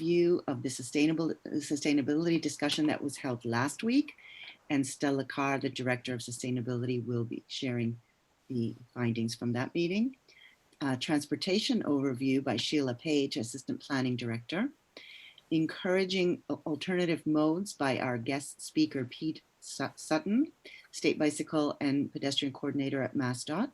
review of the sustainability discussion that was held last week. And Stella Carr, the Director of Sustainability, will be sharing the findings from that meeting. Transportation overview by Sheila Page, Assistant Planning Director. Encouraging alternative modes by our guest speaker, Pete Sutton, State Bicycle and Pedestrian Coordinator at MassDOT.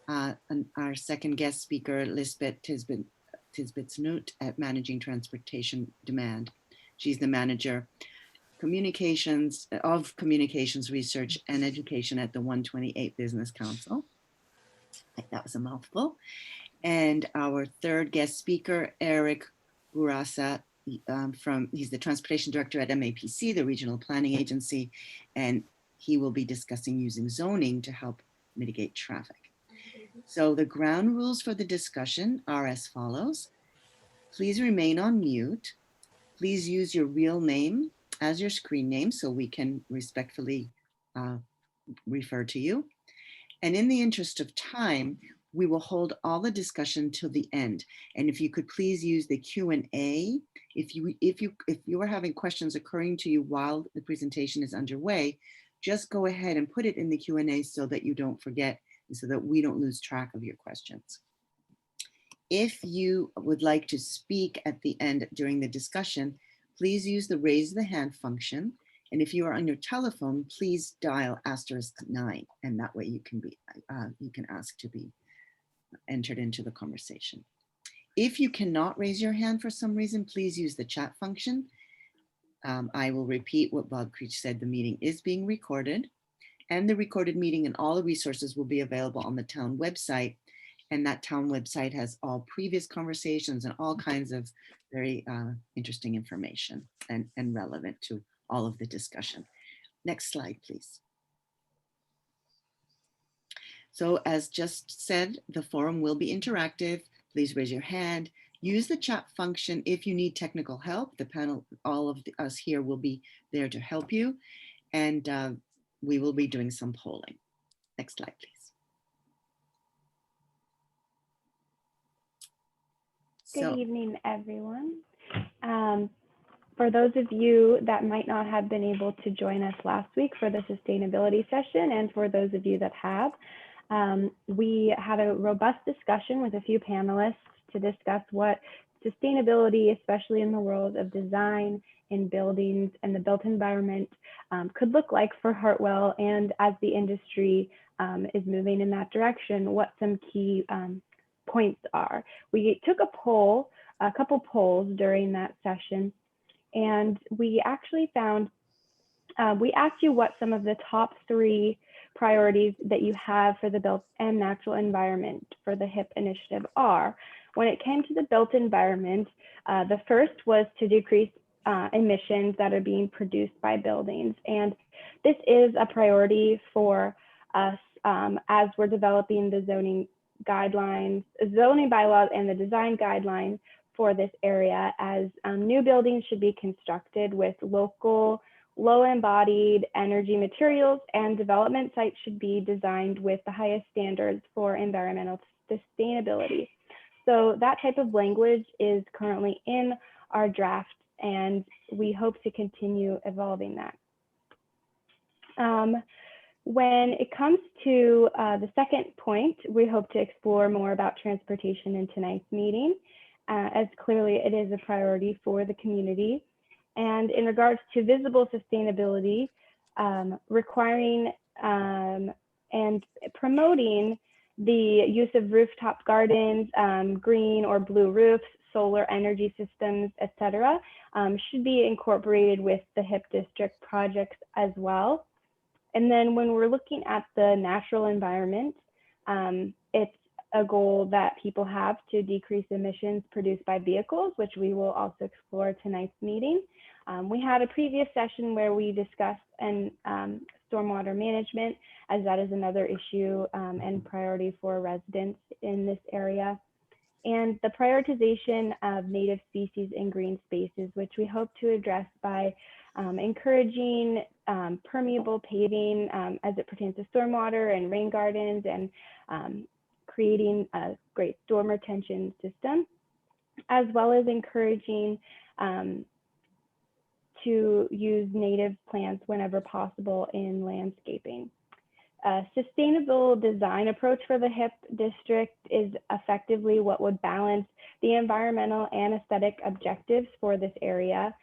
And our second guest speaker, Lisbeth Tisbett-Snoot at Managing Transportation Demand. She's the Manager Communications Research and Education at the 128 Business Council. That was a mouthful. And our third guest speaker, Eric Urasa, he's the Transportation Director at MAPC, the Regional Planning Agency, and he will be discussing using zoning to help mitigate traffic. So the ground rules for the discussion are as follows. Please remain on mute. Please use your real name as your screen name so we can respectfully refer to you. And in the interest of time, we will hold all the discussion till the end. And if you could please use the Q&A, if you are having questions occurring to you while the presentation is underway, just go ahead and put it in the Q&A so that you don't forget and so that we don't lose track of your questions. If you would like to speak at the end during the discussion, please use the raise the hand function. And if you are on your telephone, please dial *9, and that way you can ask to be entered into the conversation. If you cannot raise your hand for some reason, please use the chat function. I will repeat what Bob Creech said. The meeting is being recorded, and the recorded meeting and all the resources will be available on the town website. And that town website has all previous conversations and all kinds of very interesting information and relevant to all of the discussion. Next slide, please. So as just said, the forum will be interactive. Please raise your hand. Use the chat function if you need technical help. The panel, all of us here will be there to help you. And we will be doing some polling. Next slide, please. Good evening, everyone. For those of you that might not have been able to join us last week for the sustainability session, and for those of you that have, we had a robust discussion with a few panelists to discuss what sustainability, especially in the world of design in buildings and the built environment, could look like for Hartwell, and as the industry is moving in that direction, what some key points are. We took a couple polls during that session, and we actually found, we asked you what some of the top 3 priorities that you have for the built and natural environment for the HIP initiative are. When it came to the built environment, the first was to decrease emissions that are being produced by buildings. And this is a priority for us as we're developing the zoning guidelines, zoning bylaws and the design guidelines for this area, as new buildings should be constructed with local, low embodied energy materials, and development sites should be designed with the highest standards for environmental sustainability. So that type of language is currently in our draft, and we hope to continue evolving that. When it comes to the second point, we hope to explore more about transportation in tonight's meeting, as clearly it is a priority for the community. And in regards to visible sustainability, requiring and promoting the use of rooftop gardens, green or blue roofs, solar energy systems, etc., should be incorporated with the HIP district projects as well. And then when we're looking at the natural environment, it's a goal that people have to decrease emissions produced by vehicles, which we will also explore tonight's meeting. We had a previous session where we discussed stormwater management, as that is another issue and priority for residents in this area. And the prioritization of native species in green spaces, which we hope to address by encouraging permeable paving as it pertains to stormwater and rain gardens, and creating a great storm retention system. as well as encouraging to use native plants whenever possible in landscaping. A sustainable design approach for the HIP district is effectively what would balance the environmental and aesthetic objectives for this area.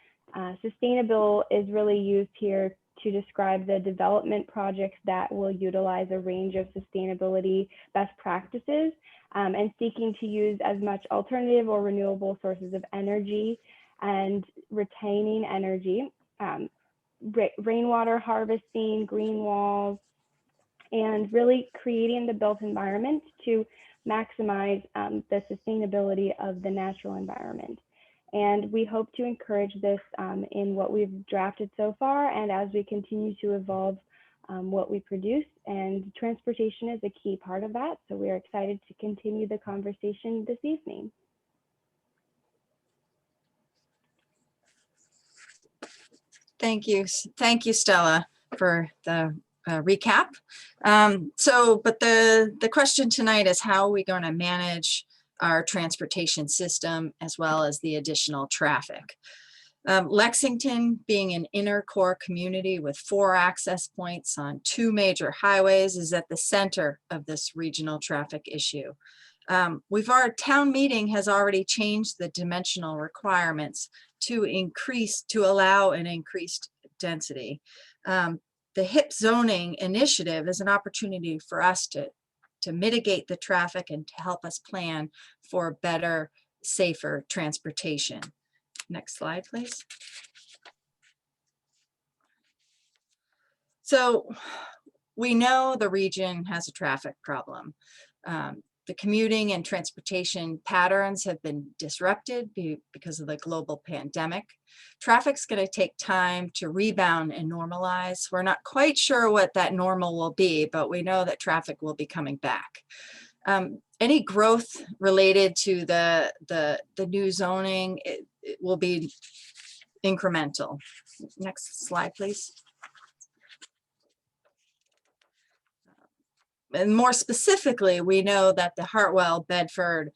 Sustainable is really used here to describe the development projects that will utilize a range of sustainability best practices and seeking to use as much alternative or renewable sources of energy and retaining energy, rainwater harvesting, green walls, and really creating the built environment to maximize the sustainability of the natural environment. And we hope to encourage this in what we've drafted so far and as we continue to evolve what we produce. And transportation is a key part of that. So we're excited to continue the conversation this evening. Thank you, Stella, for the recap. But the question tonight is, how are we going to manage our transportation system as well as the additional traffic? Lexington, being an inner core community with 4 access points on 2 major highways, is at the center of this regional traffic issue. Our town meeting has already changed the dimensional requirements to allow an increased density. The HIP zoning initiative is an opportunity for us to mitigate the traffic and to help us plan for better, safer transportation. Next slide, please. So we know the region has a traffic problem. The commuting and transportation patterns have been disrupted because of the global pandemic. Traffic's going to take time to rebound and normalize. We're not quite sure what that normal will be, but we know that traffic will be coming back. Any growth related to the new zoning, it will be incremental. Next slide, please. And more specifically, we know that the Hartwell-Bedford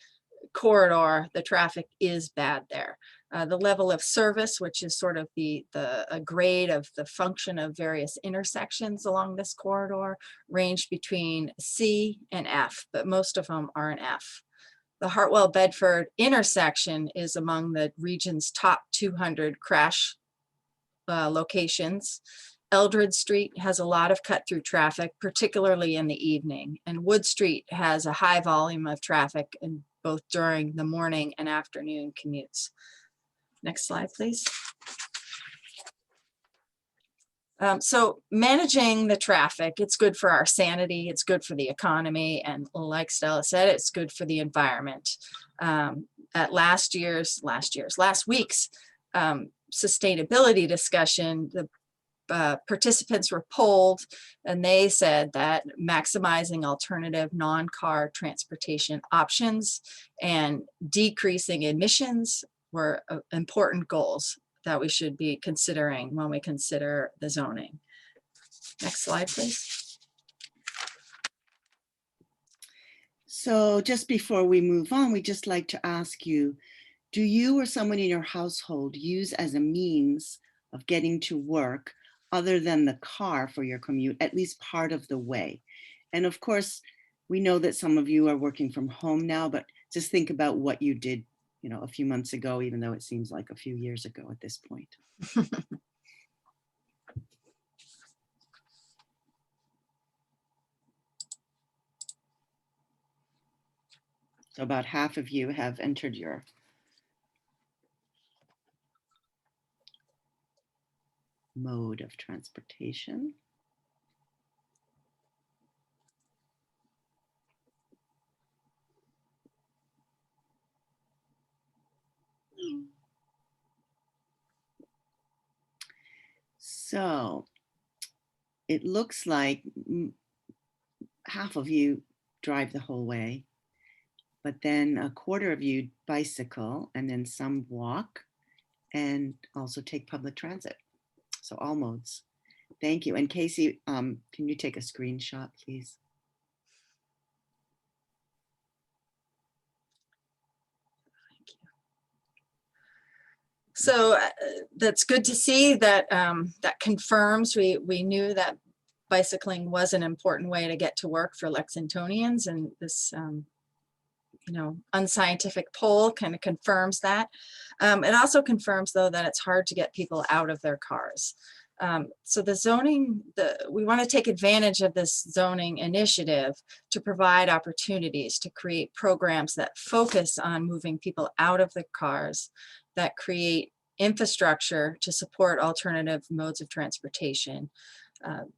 corridor, the traffic is bad there. The level of service, which is sort of a grade of the function of various intersections along this corridor, range between C and F, but most of them are an F. The Hartwell-Bedford intersection is among the region's top 200 crash locations. Eldred Street has a lot of cut-through traffic, particularly in the evening, and Wood Street has a high volume of traffic in both during the morning and afternoon commutes. Next slide, please. So managing the traffic, it's good for our sanity, it's good for the economy, and like Stella said, it's good for the environment. At last week's sustainability discussion, the participants were polled and they said that maximizing alternative non-car transportation options and decreasing emissions were important goals that we should be considering when we consider the zoning. Next slide, please. So just before we move on, we'd just like to ask you, do you or someone in your household use as a means of getting to work other than the car for your commute, at least part of the way? And of course, we know that some of you are working from home now, but just think about what you did, a few months ago, even though it seems like a few years ago at this point. So about half of you have entered your mode of transportation. So it looks like half of you drive the whole way, but then a quarter of you bicycle, and then some walk and also take public transit. So all modes. Thank you. And Casey, can you take a screenshot, please? Thank you. So that's good to see that that confirms we knew that bicycling was an important way to get to work for Lexingtonians, and this unscientific poll kind of confirms that. It also confirms, though, that it's hard to get people out of their cars. So the zoning, we want to take advantage of this zoning initiative to provide opportunities to create programs that focus on moving people out of their cars, that create infrastructure to support alternative modes of transportation,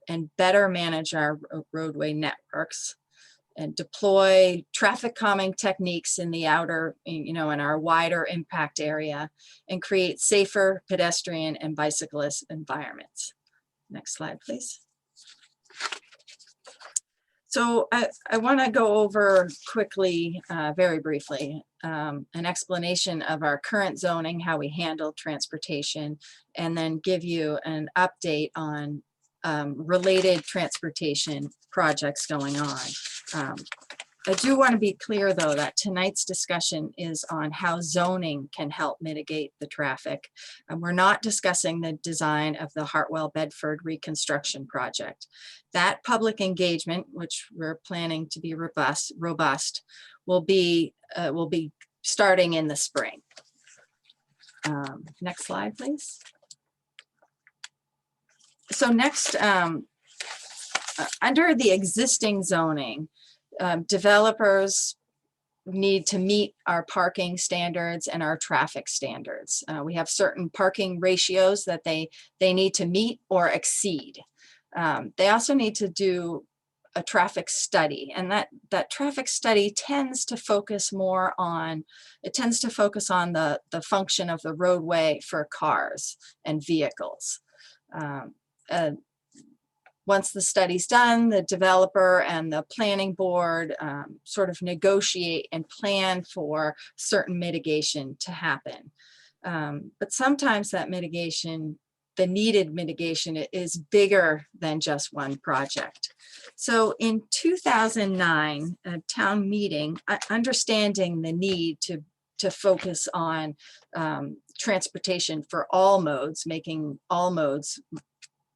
and better manage our roadway networks, and deploy traffic calming techniques in the outer, in our wider impact area, and create safer pedestrian and bicyclist environments. Next slide, please. So I want to go over quickly, very briefly, an explanation of our current zoning, how we handle transportation, and then give you an update on related transportation projects going on. I do want to be clear, though, that tonight's discussion is on how zoning can help mitigate the traffic. We're not discussing the design of the Hartwell Bedford reconstruction project. That public engagement, which we're planning to be robust, will be starting in the spring. Next slide, please. So next, under the existing zoning, developers need to meet our parking standards and our traffic standards. We have certain parking ratios that they need to meet or exceed. They also need to do a traffic study, and that traffic study tends to focus more on, the function of the roadway for cars and vehicles. Once the study's done, the developer and the planning board sort of negotiate and plan for certain mitigation to happen. But sometimes that mitigation, the needed mitigation, is bigger than just one project. So in 2009, a town meeting, understanding the need to focus on transportation for all modes, making all modes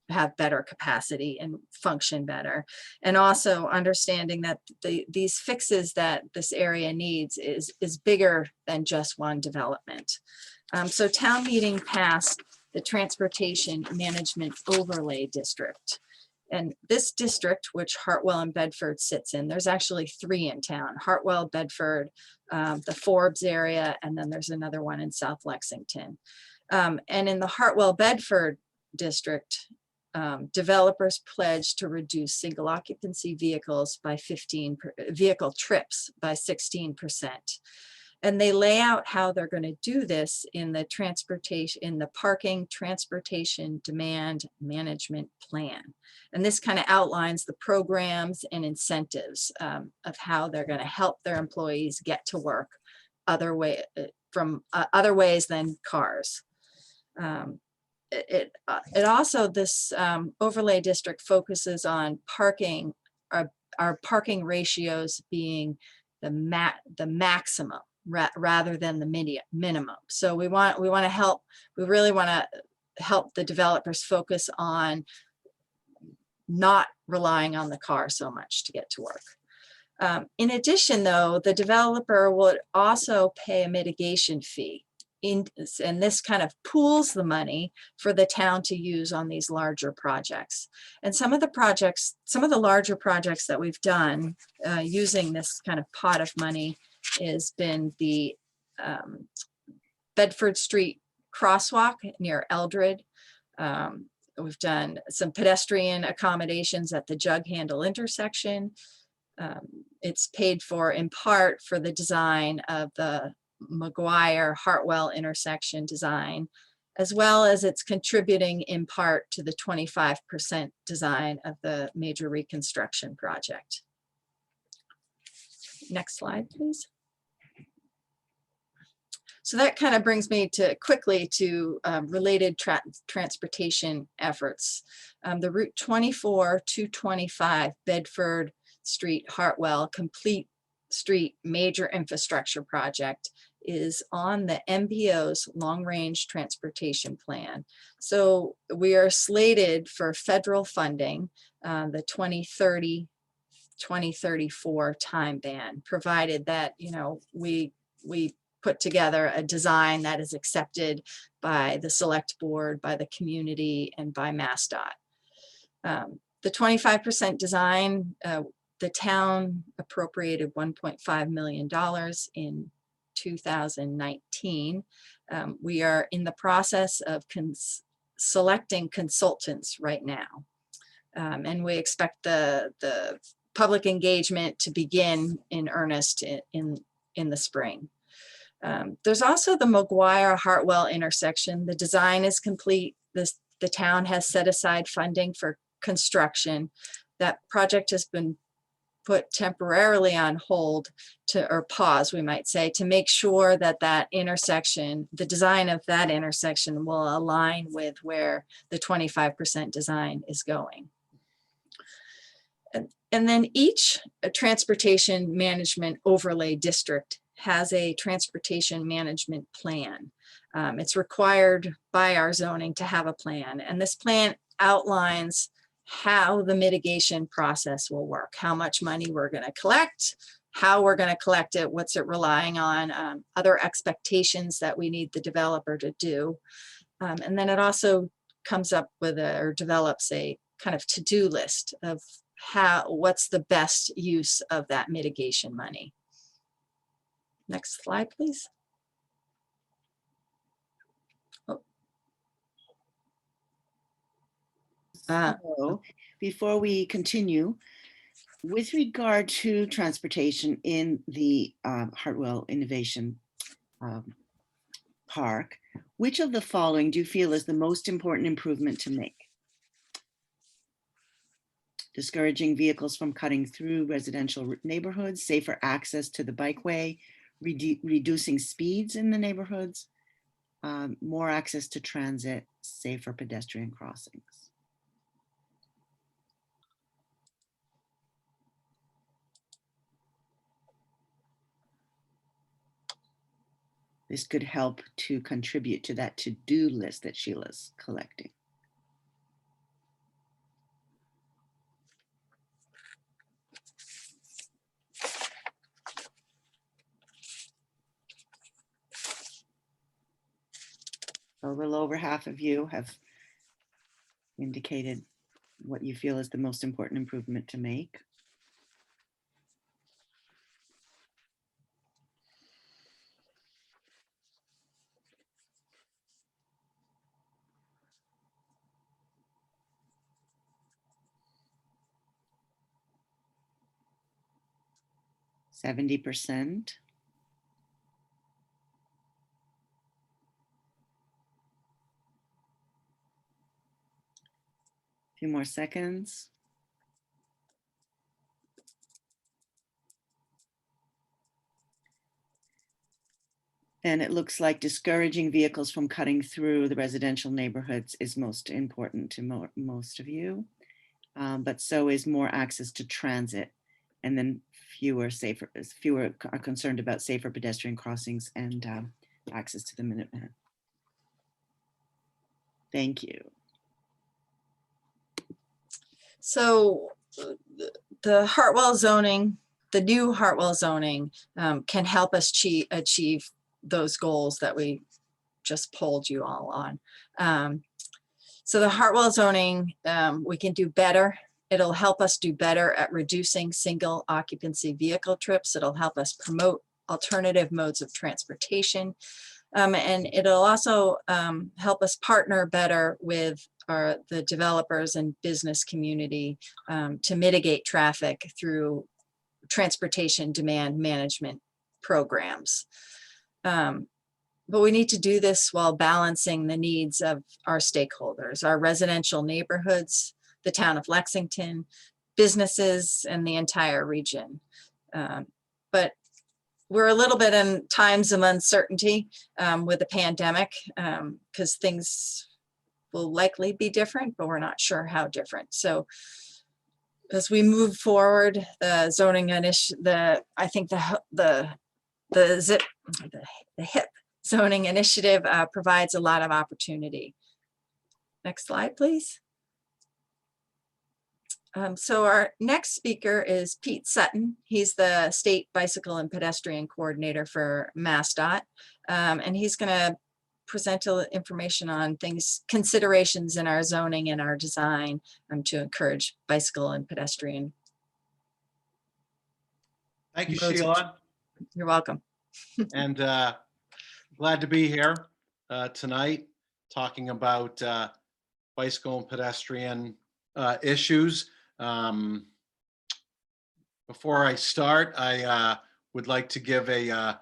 have better capacity and function better, and also understanding that these fixes that this area needs is bigger than just one development. So town meeting passed the Transportation Management Overlay District. And this district, which Hartwell and Bedford sits in, there's actually 3 in town: Hartwell, Bedford, the Forbes area, and then there's another one in South Lexington. And in the Hartwell Bedford district, developers pledged to reduce single occupancy vehicles by vehicle trips by 16%. And they lay out how they're going to do this in the parking transportation demand management plan. And this kind of outlines the programs and incentives of how they're going to help their employees get to work other ways than cars. It also, this overlay district focuses on parking, our parking ratios being the maximum rather than the minimum. So we really want to help the developers focus on not relying on the car so much to get to work. In addition, though, the developer would also pay a mitigation fee. And this kind of pools the money for the town to use on these larger projects. And some of the larger projects that we've done using this kind of pot of money has been the Bedford Street crosswalk near Eldred. We've done some pedestrian accommodations at the Jug Handle intersection. It's paid for in part for the design of the McGuire-Hartwell intersection design, as well as it's contributing in part to the 25% design of the major reconstruction project. Next slide, please. So that kind of brings me quickly to related transportation efforts. The Route 24-225 Bedford Street Hartwell complete street major infrastructure project is on the MPO's long-range transportation plan. So we are slated for federal funding, the 2030-2034 time band, provided that, you know, we put together a design that is accepted by the select board, by the community, and by MassDOT. The 25% design, the town appropriated $1.5 million in 2019. We are in the process of selecting consultants right now. And we expect the public engagement to begin in earnest in the spring. There's also the McGuire-Hartwell intersection. The design is complete. The town has set aside funding for construction. That project has been put temporarily on hold or pause, we might say, to make sure that that intersection, the design of that intersection will align with where the 25% design is going. And then each transportation management overlay district has a transportation management plan. It's required by our zoning to have a plan, and this plan outlines how the mitigation process will work, how much money we're going to collect, how we're going to collect it, what's it relying on, other expectations that we need the developer to do. And then it also comes up with or develops a kind of to-do list of what's the best use of that mitigation money. Next slide, please. So before we continue, with regard to transportation in the Hartwell Innovation Park, which of the following do you feel is the most important improvement to make? Discouraging vehicles from cutting through residential neighborhoods, safer access to the bikeway, reducing speeds in the neighborhoods, more access to transit, safer pedestrian crossings. This could help to contribute to that to-do list that Sheila's collecting. A little over half of you have indicated what you feel is the most important improvement to make. %. A few more seconds. And it looks like discouraging vehicles from cutting through the residential neighborhoods is most important to most of you. But so is more access to transit. And then fewer are concerned about safer pedestrian crossings and access to the Minuteman. Thank you. So the Hartwell zoning, the new Hartwell zoning can help us achieve those goals that we just polled you all on. So the Hartwell zoning, we can do better. It'll help us do better at reducing single occupancy vehicle trips. It'll help us promote alternative modes of transportation. And it'll also help us partner better with the developers and business community to mitigate traffic through transportation demand management programs. But we need to do this while balancing the needs of our stakeholders, our residential neighborhoods, the town of Lexington, businesses, and the entire region. But we're a little bit in times of uncertainty with the pandemic because things will likely be different, but we're not sure how different. So as we move forward, the zoning initiative, I think the the HIP zoning initiative provides a lot of opportunity. Next slide, please. So our next speaker is Pete Sutton. He's the State Bicycle and Pedestrian Coordinator for MassDOT. And he's going to present information on considerations in our zoning and our design to encourage bicycle and pedestrian. Thank you, modes. Sheila. You're welcome. And glad to be here tonight talking about bicycle and pedestrian issues. Before I start, I would like to give a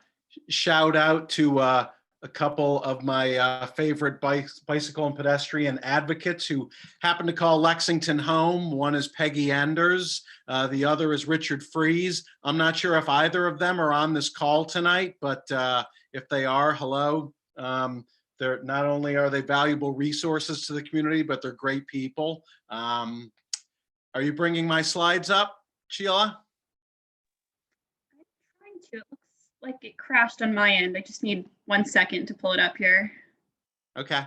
shout out to a couple of my favorite bicycle and pedestrian advocates who happen to call Lexington home. One is Peggy Enders. The other is Richard Fries. I'm not sure if either of them are on this call tonight, but if they are, hello. They're not only are they valuable resources to the community, but they're great people. Are you bringing my slides up, Sheila? I'm trying to. It looks like it crashed on my end. I just need 1 second to pull it up here. Okay.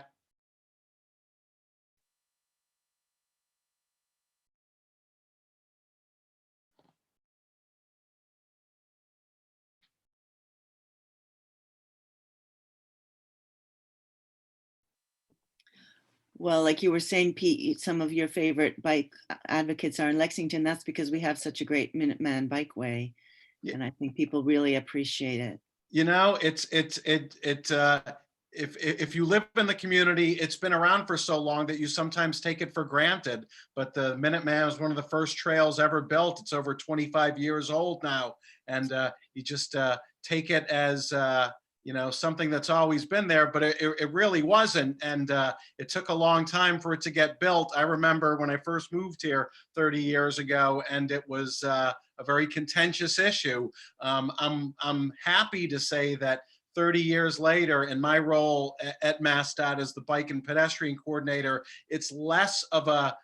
Well, like you were saying, Pete, some of your favorite bike advocates are in Lexington. That's because we have such a great Minuteman bikeway. Yeah. And I think people really appreciate it. You know, if you live in the community, it's been around for so long that you sometimes take it for granted. But the Minuteman was one of the first trails ever built. It's over 25 years old now. And you just take it as, you know, something that's always been there, but it really wasn't. And it took a long time for it to get built. I remember when I first moved here 30 years ago, and it was a very contentious issue. I'm happy to say that 30 years later, in my role at MassDOT as the bike and pedestrian coordinator, it's less of a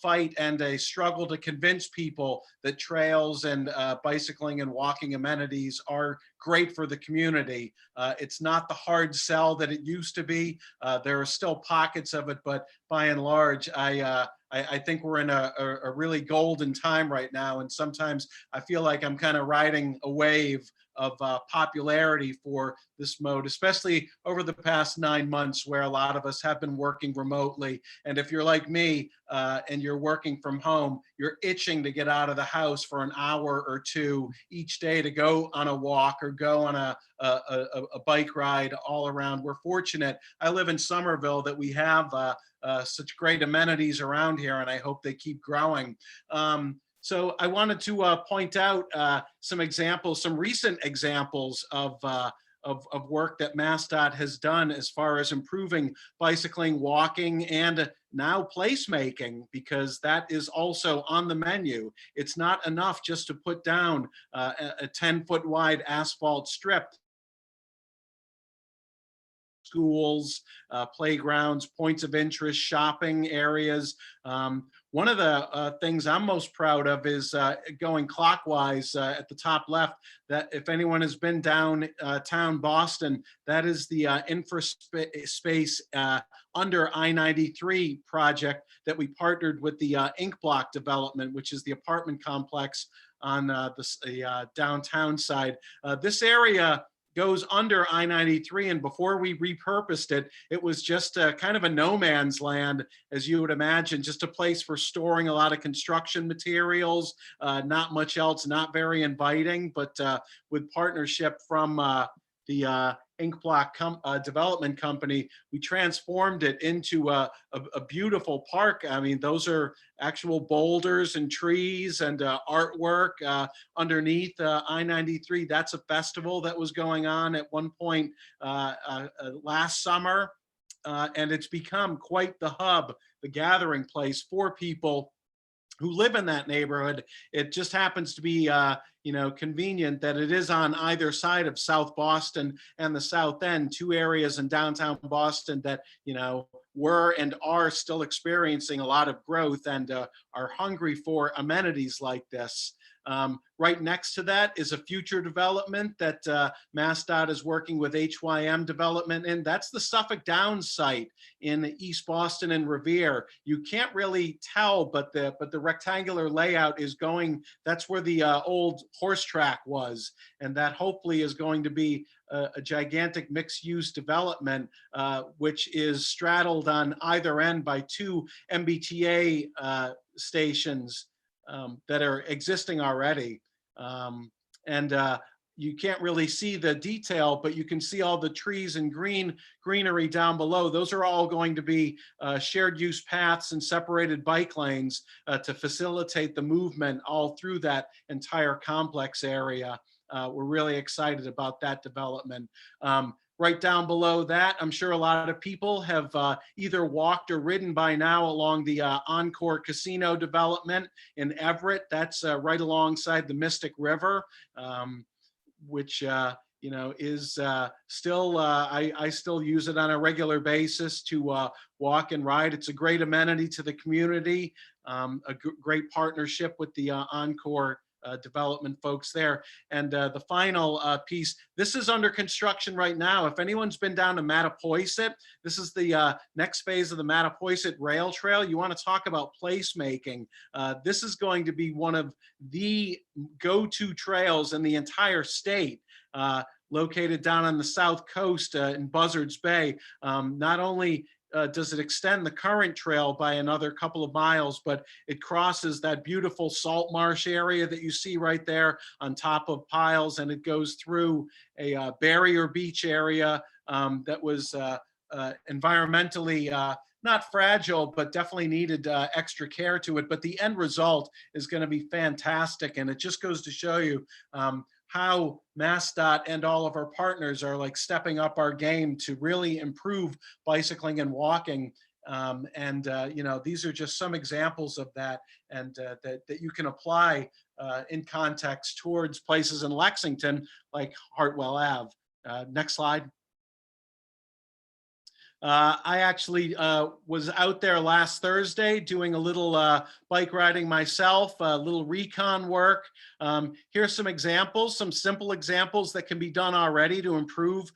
fight and a struggle to convince people that trails and bicycling and walking amenities are great for the community. It's not the hard sell that it used to be. There are still pockets of it, but by and large, I think we're in a really golden time right now. And sometimes I feel like I'm kind of riding a wave of popularity for this mode, especially over the past 9 months where a lot of us have been working remotely. And if you're like me and you're working from home, you're itching to get out of the house for an hour or two each day to go on a walk or go on a bike ride all around. We're fortunate. I live in Somerville that we have such great amenities around here, and I hope they keep growing. So I wanted to point out some examples, some recent examples of work that MassDOT has done as far as improving bicycling, walking, and now placemaking, because that is also on the menu. It's not enough just to put down a 10-foot wide asphalt strip. Schools, playgrounds, points of interest, shopping areas. One of the things I'm most proud of is going clockwise at the top left, that if anyone has been downtown Boston, that is the infraspace under I-93 project that we partnered with the Ink Block development, which is the apartment complex on the downtown side. This area goes under I-93, and before we repurposed it, it was just kind of a no man's land, as you would imagine, just a place for storing a lot of construction materials, not much else, not very inviting, but with partnership from the Ink Block development company, we transformed it into a beautiful park. I mean, those are actual boulders and trees and artwork underneath I-93. That's a festival that was going on at one point last summer. And it's become quite the hub, the gathering place for people who live in that neighborhood. It just happens to be, you know, convenient that it is on either side of South Boston and the South End, two areas in downtown Boston that, you know, were and are still experiencing a lot of growth and are hungry for amenities like this. Right next to that is a future development that MassDOT is working with HYM development in. That's the Suffolk Downs site in East Boston and Revere. You can't really tell, but the rectangular layout is going, that's where the old horse track was. And that hopefully is going to be a gigantic mixed-use development, which is straddled on either end by two MBTA stations that are existing already. You can't really see the detail, but you can see all the trees and greenery down below. Those are all going to be shared use paths and separated bike lanes to facilitate the movement all through that entire complex area. We're really excited about that development. Right down below that, I'm sure a lot of people have either walked or ridden by now along the Encore Casino development in Everett. That's right alongside the Mystic River, which you know, is still, I still use it on a regular basis to walk and ride. It's a great amenity to the community, a great partnership with the Encore development folks there. And the final piece, this is under construction right now. If anyone's been down to Mattapoisett, this is the next phase of the Mattapoisett Rail Trail. You want to talk about placemaking. This is going to be one of the go-to trails in the entire state. Located down on the south coast in Buzzards Bay. Not only does it extend the current trail by another couple of miles, but it crosses that beautiful salt marsh area that you see right there on top of piles, and it goes through a barrier beach area that was environmentally not fragile, but definitely needed extra care to it. But the end result is going to be fantastic, and it just goes to show you how MassDOT and all of our partners are like stepping up our game to really improve bicycling and walking. You know, these are just some examples of that, and that you can apply in context towards places in Lexington like Hartwell Ave. Next slide. I actually was out there last Thursday doing a little bike riding myself, a little recon work. Here's some examples, some simple examples that can be done already to improve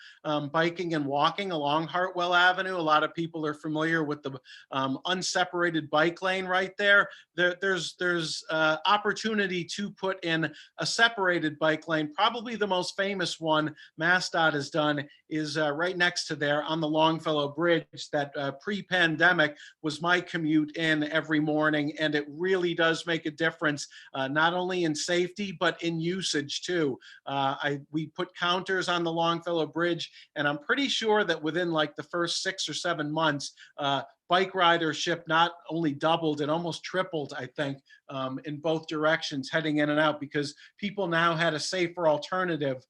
biking and walking along Hartwell Avenue. A lot of people are familiar with the unseparated bike lane right there. There's opportunity to put in a separated bike lane. Probably the most famous one MassDOT has done is right next to there on the Longfellow Bridge. That pre-pandemic was my commute in every morning, and it really does make a difference, not only in safety but in usage too. We put counters on the Longfellow Bridge, and I'm pretty sure that within like the first 6 or 7 months, bike ridership not only doubled, it almost tripled, I think, in both directions heading in and out, because people now had a safer alternative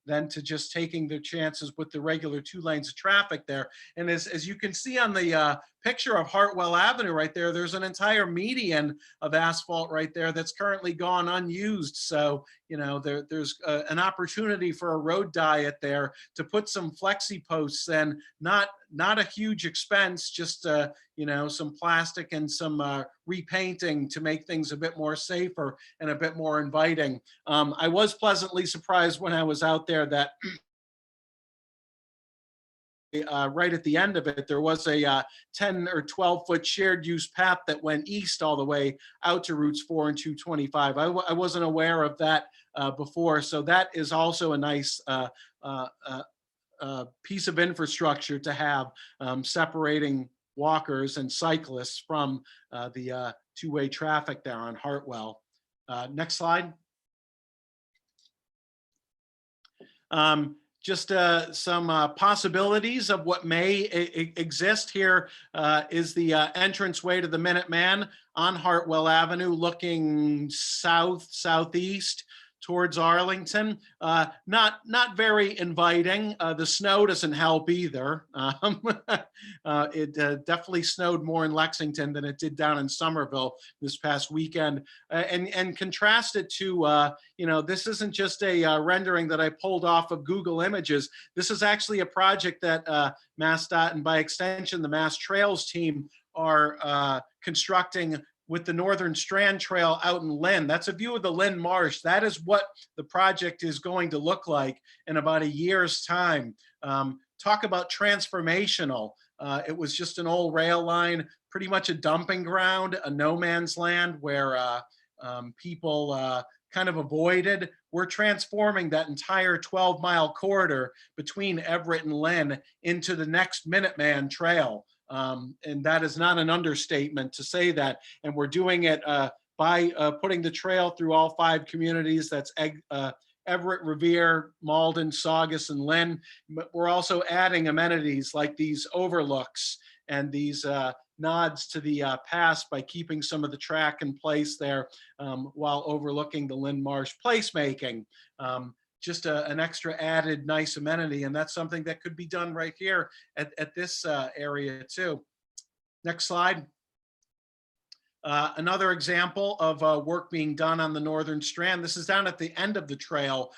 than to just taking their chances with the regular 2 lanes of traffic there. And as you can see on the picture of Hartwell Avenue right there, there's an entire median of asphalt right there that's currently gone unused. So, you know, there's an opportunity for a road diet there to put some flexi posts in, not a huge expense, just you know, some plastic and some repainting to make things a bit more safer and a bit more inviting. I was pleasantly surprised when I was out there that right at the end of it, there was a 10 or 12 foot shared use path that went east all the way out to routes 4 and 225. I wasn't aware of that before. So that is also a nice piece of infrastructure to have, separating walkers and cyclists from the 2-way traffic there on Hartwell. Next slide. Just some possibilities of what may exist here is the entranceway to the Minuteman on Hartwell Avenue, looking southeast towards Arlington. Not very inviting. The snow doesn't help either. It definitely snowed more in Lexington than it did down in Somerville this past weekend. And contrast it to, you know, this isn't just a rendering that I pulled off of Google Images. This is actually a project that MassDOT and by extension the Mass Trails team are constructing with the Northern Strand Trail out in Lynn. That's a view of the Lynn Marsh. That is what the project is going to look like in about a year's time. Talk about transformational. It was just an old rail line, pretty much a dumping ground, a no man's land where people kind of avoided. We're transforming that entire 12-mile corridor between Everett and Lynn into the next Minuteman Trail. And that is not an understatement to say that. And we're doing it by putting the trail through all 5 communities. That's Everett, Revere, Malden, Saugus, and Lynn. But we're also adding amenities like these overlooks and these nods to the past by keeping some of the track in place there while overlooking the Lynn Marsh placemaking. Just an extra added nice amenity, and that's something that could be done right here at this area too. Next slide. Another example of work being done on the Northern Strand. This is down at the end of the trail,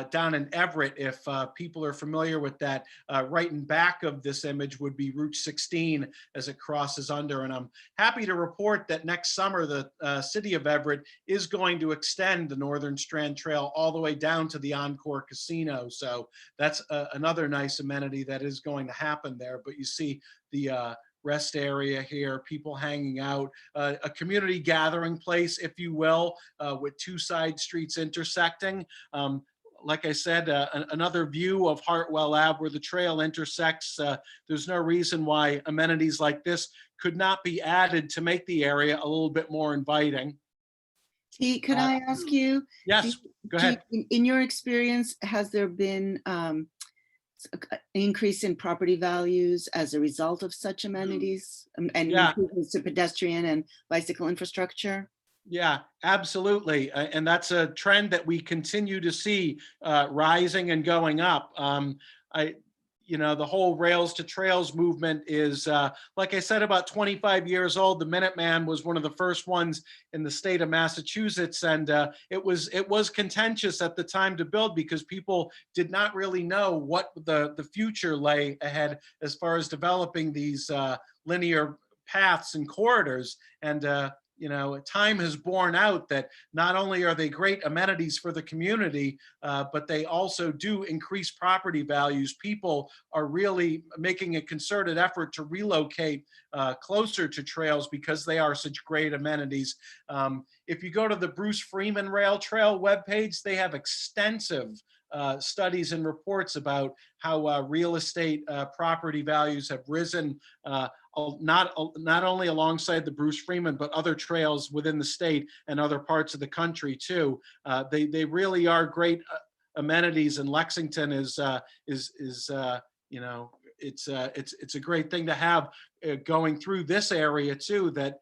down in Everett. If people are familiar with that, right in back of this image would be Route 16 as it crosses under. And I'm happy to report that next summer, the city of Everett is going to extend the Northern Strand Trail all the way down to the Encore Casino. So that's another nice amenity that is going to happen there. But you see the rest area here, people hanging out, a community gathering place, if you will, with 2 side streets intersecting. Like I said, another view of Hartwell Ave where the trail intersects. There's no reason why amenities like this could not be added to make the area a little bit more inviting. T, could I ask you? Yes, go ahead. In your experience, has there been increase in property values as a result of such amenities and improvements to pedestrian and bicycle infrastructure? Yeah, absolutely. And that's a trend that we continue to see rising and going up. The whole Rails to Trails movement is, like I said, about 25 years old. The Minuteman was one of the first ones in the state of Massachusetts. And it was contentious at the time to build because people did not really know what the future lay ahead as far as developing these linear paths and corridors. And time has borne out that not only are they great amenities for the community, but they also do increase property values. People are really making a concerted effort to relocate closer to trails because they are such great amenities. If you go to the Bruce Freeman Rail Trail webpage, they have extensive studies and reports about how real estate property values have risen not only alongside the Bruce Freeman, but other trails within the state and other parts of the country too. They really are great amenities, and Lexington is it's a great thing to have going through this area too, that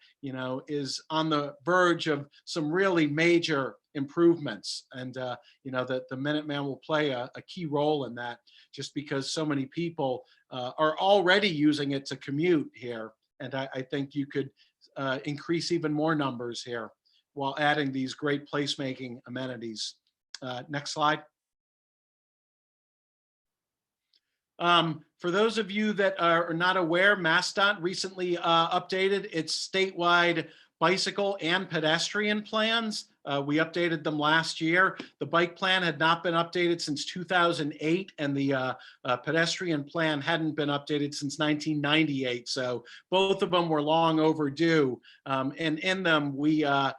is on the verge of some really major improvements, and that the Minuteman will play a key role in that, just because so many people are already using it to commute here, and I think you could increase even more numbers here while adding these great placemaking amenities. Next slide. For those of you that are not aware, MassDOT recently updated its statewide bicycle and pedestrian plans. We updated them last year. The bike plan had not been updated since 2008, and the pedestrian plan hadn't been updated since 1998. So both of them were long overdue. And in them, we are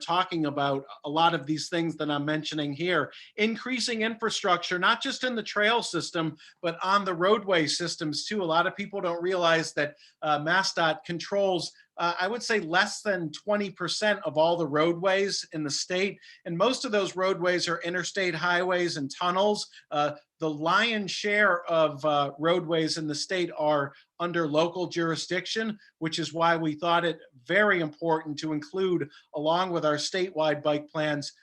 talking about a lot of these things that I'm mentioning here. Increasing infrastructure, not just in the trail system, but on the roadway systems too. A lot of people don't realize that MassDOT controls I would say less than 20% of all the roadways in the state. And most of those roadways are interstate highways and tunnels. The lion's share of roadways in the state are under local jurisdiction, which is why we thought it very important to include, along with our statewide bike plans,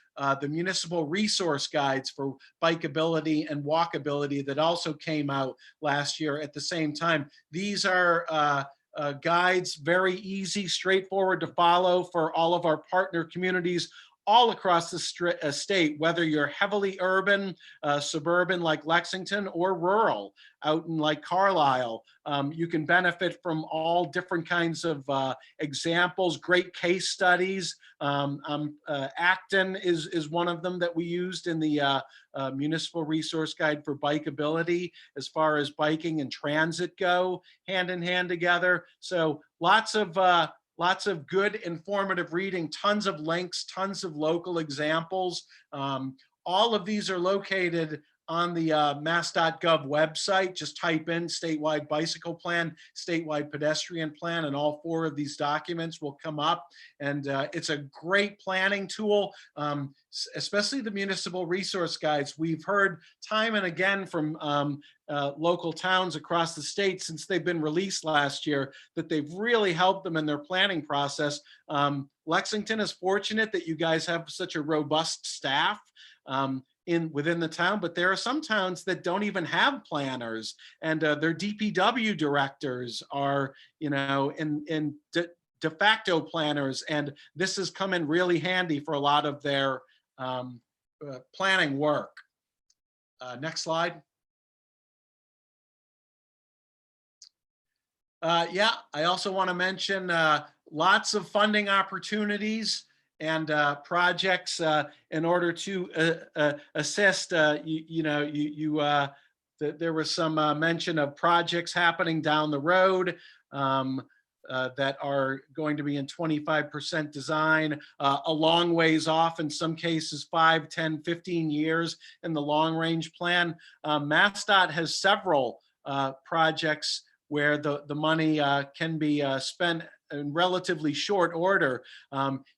the municipal resource guides for bikeability and walkability that also came out last year at the same time. These are guides, very easy, straightforward to follow for all of our partner communities all across the state, whether you're heavily urban, suburban like Lexington, or rural out in like Carlisle. You can benefit from all different kinds of examples, great case studies. Acton is one of them that we used in the Municipal Resource Guide for Bikeability, as far as biking and transit go hand in hand together. So lots of good informative reading, tons of links, tons of local examples. All of these are located on the mass.gov website. Just type in statewide bicycle plan, statewide pedestrian plan, and all 4 of these documents will come up. And it's a great planning tool, especially the municipal resource guides. We've heard time and again from local towns across the state since they've been released last year that they've really helped them in their planning process. Lexington is fortunate that you guys have such a robust staff within the town, but there are some towns that don't even have planners, and their DPW directors are, in de facto planners, and this has come in really handy for a lot of their planning work. Next slide. Yeah, I also want to mention lots of funding opportunities and projects in order to assist. There was some mention of projects happening down the road that are going to be in 25% design, a long ways off, in some cases 5, 10, 15 years in the long range plan. MassDOT has several projects where the money can be spent in relatively short order.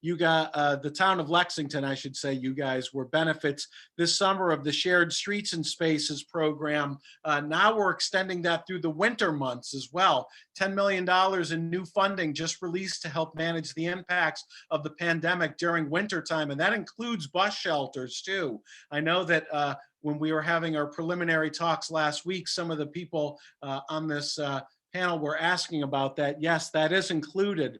You got the town of Lexington, I should say, you guys were benefits this summer of the Shared Streets and Spaces program. Now we're extending that through the winter months as well. $10 million in new funding just released to help manage the impacts of the pandemic during winter time. And that includes bus shelters too. I know that when we were having our preliminary talks last week, some of the people on this panel were asking about that. Yes, that is included.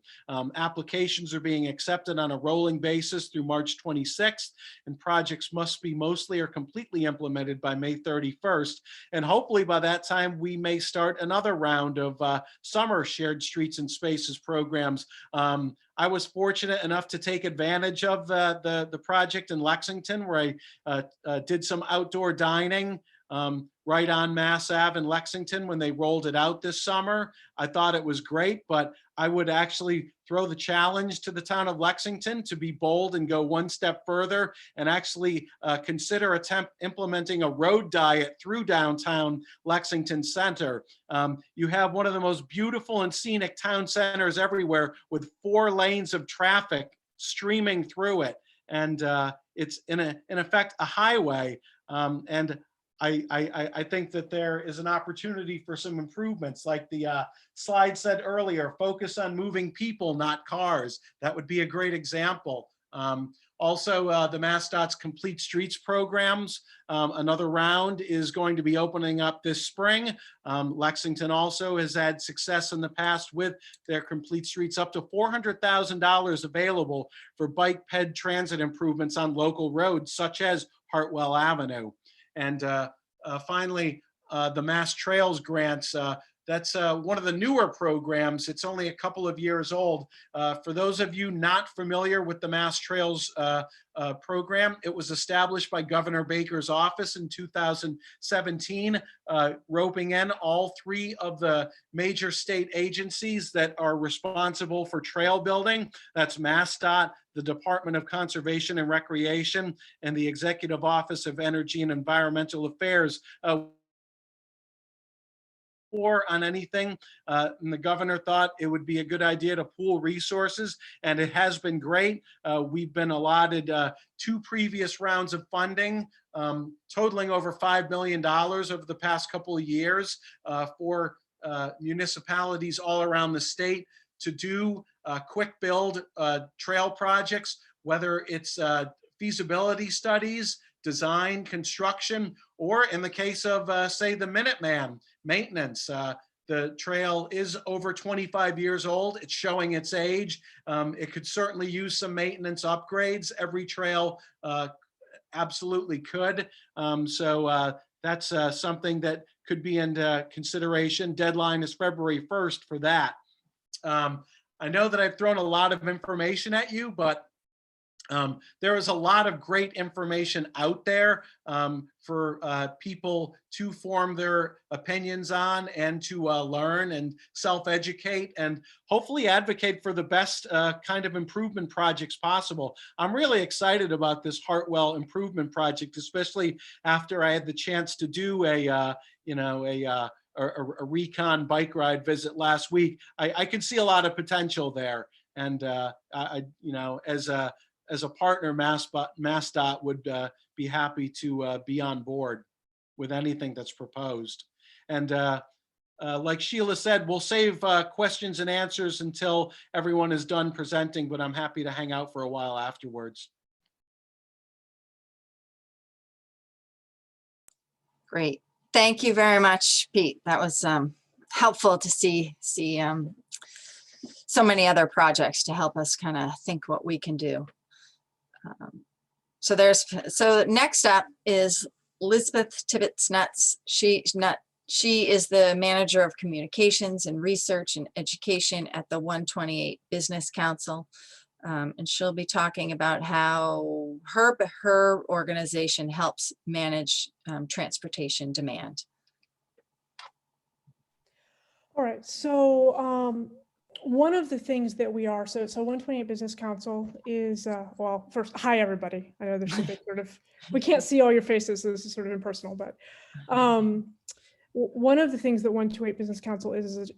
Applications are being accepted on a rolling basis through March 26th, and projects must be mostly or completely implemented by May 31st. And hopefully by that time, we may start another round of summer Shared Streets and Spaces programs. I was fortunate enough to take advantage of the project in Lexington, where I did some outdoor dining right on Mass Ave in Lexington when they rolled it out this summer. I thought it was great, but I would actually throw the challenge to the town of Lexington to be bold and go one step further and actually consider implementing a road diet through downtown Lexington Center. You have one of the most beautiful and scenic town centers everywhere, with 4 lanes of traffic streaming through it. And it's in effect a highway. And I think that there is an opportunity for some improvements, like the slide said earlier, focus on moving people, not cars. That would be a great example. Also, the MassDOT's Complete Streets programs, another round is going to be opening up this spring. Lexington also has had success in the past with their Complete Streets, up to $400,000 available for bike ped transit improvements on local roads, such as Hartwell Avenue. And finally, the Mass Trails grants. That's one of the newer programs. It's only a couple of years old. For those of you not familiar with the Mass Trails program, it was established by Governor Baker's office in 2017, roping in all 3 of the major state agencies that are responsible for trail building. That's MassDOT, the Department of Conservation and Recreation, and the Executive Office of Energy and Environmental Affairs. Or on anything, and the governor thought it would be a good idea to pool resources, and it has been great. We've been allotted 2 previous rounds of funding, totaling over $5 million over the past couple of years for municipalities all around the state to do quick build trail projects, whether it's feasibility studies, design, construction, or in the case of, say, the Minuteman, maintenance. The trail is over 25 years old. It's showing its age. It could certainly use some maintenance upgrades. Every trail absolutely could. That's something that could be into consideration. Deadline is February 1st for that. I know that I've thrown a lot of information at you, but there is a lot of great information out there for people to form their opinions on and to learn and self-educate and hopefully advocate for the best kind of improvement projects possible. I'm really excited about this Hartwell improvement project, especially after I had the chance to do a recon bike ride visit last week. I can see a lot of potential there. And as a partner, MassDOT would be happy to be on board with anything that's proposed. And like Sheila said, we'll save questions and answers until everyone is done presenting, but I'm happy to hang out for a while afterwards. Great. Thank you very much, Pete. That was helpful to see so many other projects to help us kind of think what we can do. So next up is Elizabeth Tibbetts-Nuts. She is the manager of communications and research and education at the 128 Business Council. And she'll be talking about how her organization helps manage transportation demand. All right, so one of the things that we are, so 128 Business Council is, well, first, hi, everybody. I know there's a bit sort of, we can't see all your faces, so this is sort of impersonal, but one of the things that 128 Business Council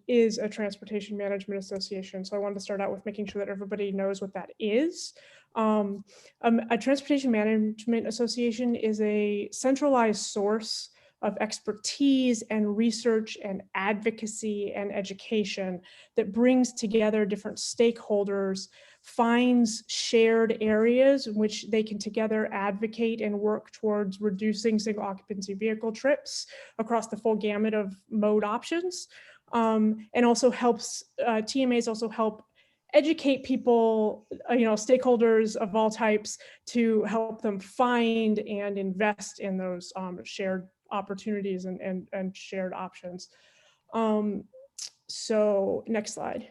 is a transportation management association. So I wanted to start out with making sure that everybody knows what that is. A transportation management association is a centralized source of expertise and research and advocacy and education that brings together different stakeholders, finds shared areas in which they can together advocate and work towards reducing single occupancy vehicle trips across the full gamut of mode options, and also helps, TMAs also help educate people, stakeholders of all types, to help them find and invest in those shared opportunities and shared options. So next slide.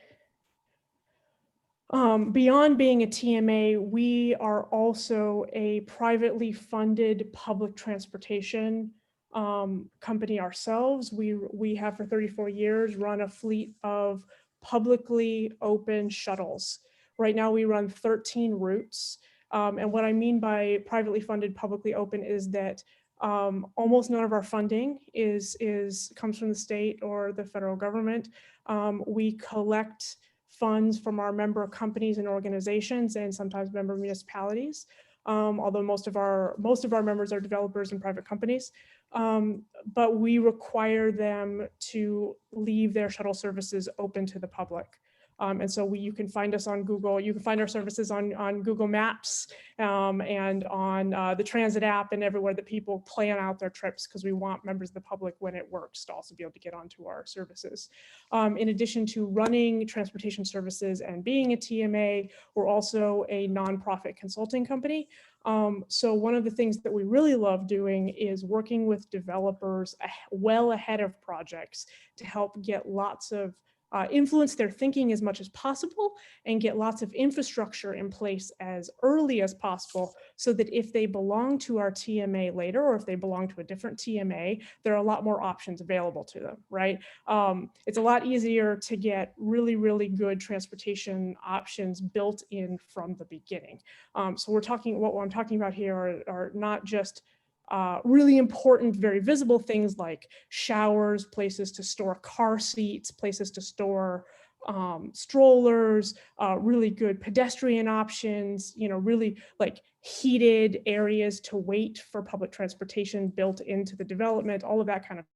Beyond being a TMA, we are also a privately funded public transportation company ourselves. We have for 34 years run a fleet of publicly open shuttles. Right now we run 13 routes. And what I mean by privately funded, publicly open is that almost none of our funding comes from the state or the federal government. We collect funds from our member companies and organizations, and sometimes member municipalities. Although most of our members are developers and private companies, but we require them to leave their shuttle services open to the public. And so you can find us on Google. You can find our services on Google Maps and on the transit app and everywhere that people plan out their trips, because we want members of the public, when it works, to also be able to get onto our services. In addition to running transportation services and being a TMA, we're also a nonprofit consulting company. So one of the things that we really love doing is working with developers well ahead of projects to help get lots of influence their thinking as much as possible and get lots of infrastructure in place as early as possible, so that if they belong to our TMA later, or if they belong to a different TMA, there are a lot more options available to them, right? It's a lot easier to get really, really good transportation options built in from the beginning. So what I'm talking about here are not just really important, very visible things like showers, places to store car seats, places to store strollers, really good pedestrian options, really like heated areas to wait for public transportation built into the development, all of that kind of.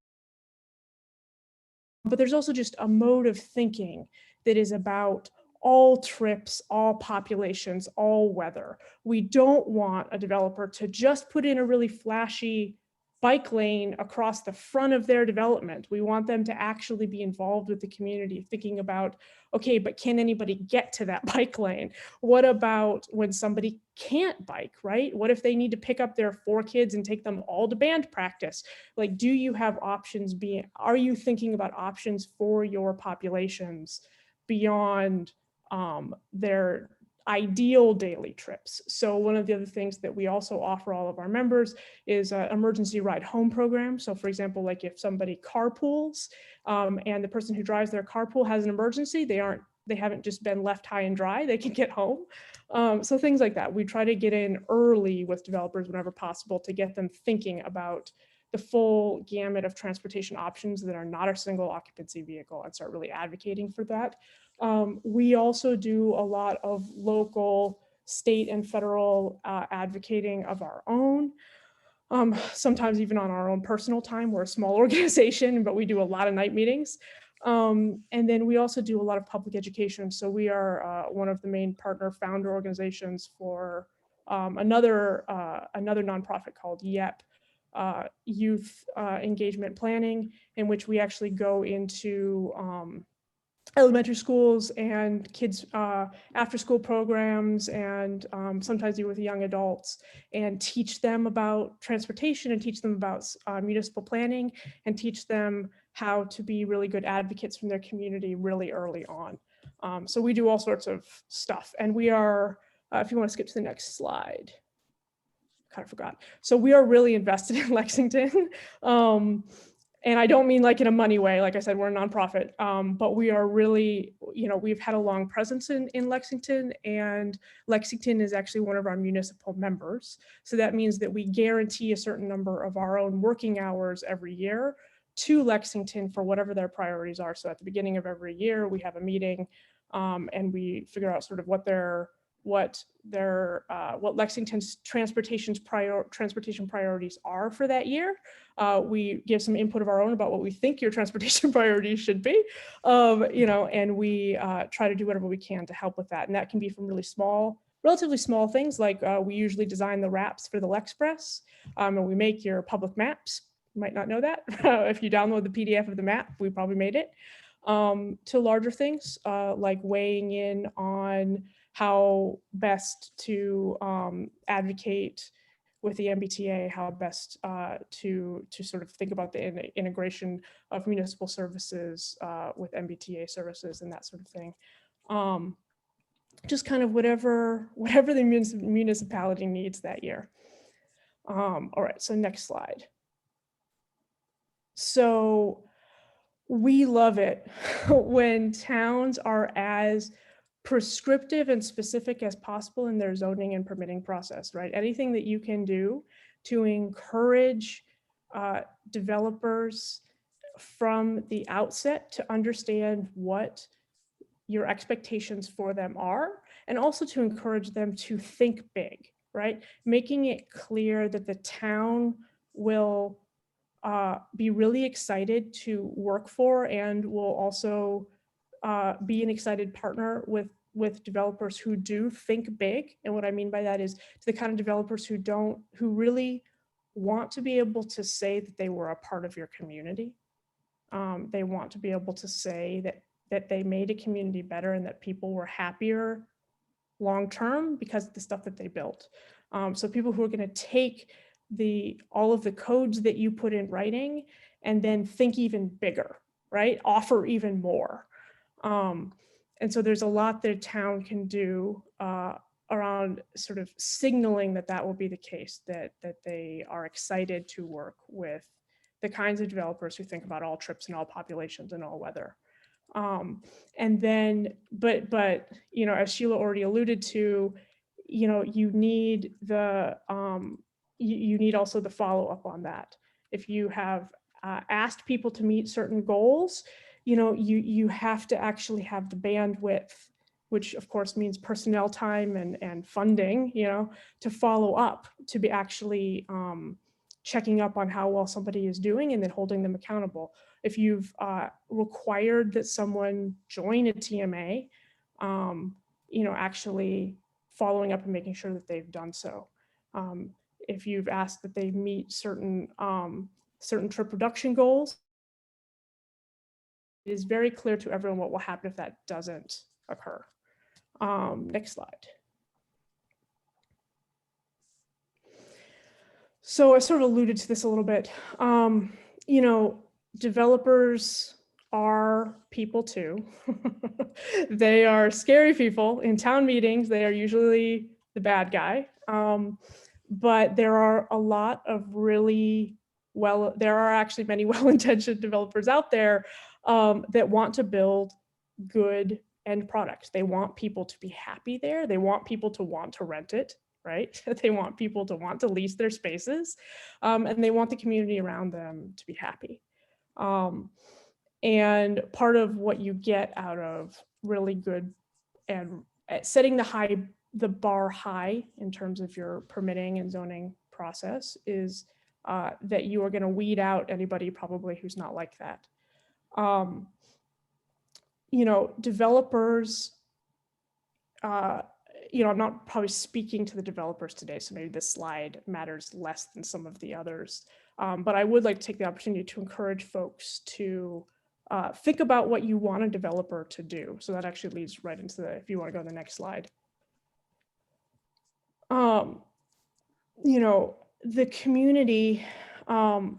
But there's also just a mode of thinking that is about all trips, all populations, all weather. We don't want a developer to just put in a really flashy bike lane across the front of their development. We want them to actually be involved with the community, thinking about, okay, but can anybody get to that bike lane? What about when somebody can't bike, right? What if they need to pick up their 4 kids and take them all to band practice? Like, do you have options are you thinking about options for your populations beyond their ideal daily trips? So one of the other things that we also offer all of our members is an emergency ride home program. So for example, like if somebody carpools and the person who drives their carpool has an emergency, they haven't just been left high and dry, they can get home. So things like that. We try to get in early with developers whenever possible to get them thinking about the full gamut of transportation options that are not a single occupancy vehicle and start really advocating for that. We also do a lot of local, state, and federal advocating of our own. Sometimes even on our own personal time. We're a small organization, but we do a lot of night meetings. And then we also do a lot of public education. So we are one of the main partner founder organizations for another nonprofit called YEP, Youth Engagement Planning, in which we actually go into elementary schools and kids after school programs, and sometimes even with young adults, and teach them about transportation and teach them about municipal planning and teach them how to be really good advocates from their community really early on. So we do all sorts of stuff, and we are, if you want to skip to the next slide, kind of forgot. So we are really invested in Lexington. And I don't mean like in a money way. Like I said, we're a nonprofit, but we are really, we've had a long presence in Lexington, and Lexington is actually one of our municipal members. So that means that we guarantee a certain number of our own working hours every year to Lexington for whatever their priorities are. So at the beginning of every year, we have a meeting and we figure out sort of what Lexington's transportation priorities are for that year. We give some input of our own about what we think your transportation priorities should be, and we try to do whatever we can to help with that. And that can be from relatively small things, like we usually design the wraps for the Lexpress, and we make your public maps. You might not know that. If you download the PDF of the map, we probably made it. To larger things, like weighing in on how best to advocate with the MBTA, how best to sort of think about the integration of municipal services with MBTA services and that sort of thing. Just kind of whatever the municipality needs that year. All right, so next slide. So we love it when towns are as prescriptive and specific as possible in their zoning and permitting process, right? Anything that you can do to encourage developers from the outset to understand what your expectations for them are, and also to encourage them to think big, right? Making it clear that the town will be really excited to work for and will also be an excited partner with developers who do think big. And what I mean by that is to the kind of developers who really want to be able to say that they were a part of your community. They want to be able to say that they made a community better and that people were happier long-term because of the stuff that they built. So people who are going to take all of the codes that you put in writing and then think even bigger, right? Offer even more. And so there's a lot that a town can do around sort of signaling that will be the case, that they are excited to work with the kinds of developers who think about all trips and all populations and all weather. And then, but as Sheila already alluded to, you need you need also the follow-up on that. If you have asked people to meet certain goals, you have to actually have the bandwidth, which of course means personnel time and funding, to follow up, to be actually checking up on how well somebody is doing and then holding them accountable. If you've required that someone join a TMA, actually following up and making sure that they've done so. if you've asked that they meet certain trip reduction goals, it is very clear to everyone what will happen if that doesn't occur. Next slide. So I sort of alluded to this a little bit. You know, developers are people too. They are scary people. In town meetings, they are usually the bad guy. But there are a lot of there are actually many well-intentioned developers out there that want to build good end products. They want people to be happy there. They want people to want to rent it, right? They want people to want to lease their spaces, and they want the community around them to be happy. And part of what you get out of really good and setting the bar high in terms of your permitting and zoning process is that you are going to weed out anybody probably who's not like that. You know, developers, you know, I'm not probably speaking to the developers today, so maybe this slide matters less than some of the others. But I would like to take the opportunity to encourage folks to think about what you want a developer to do. So that actually leads right into if you want to go to the next slide. You know, the community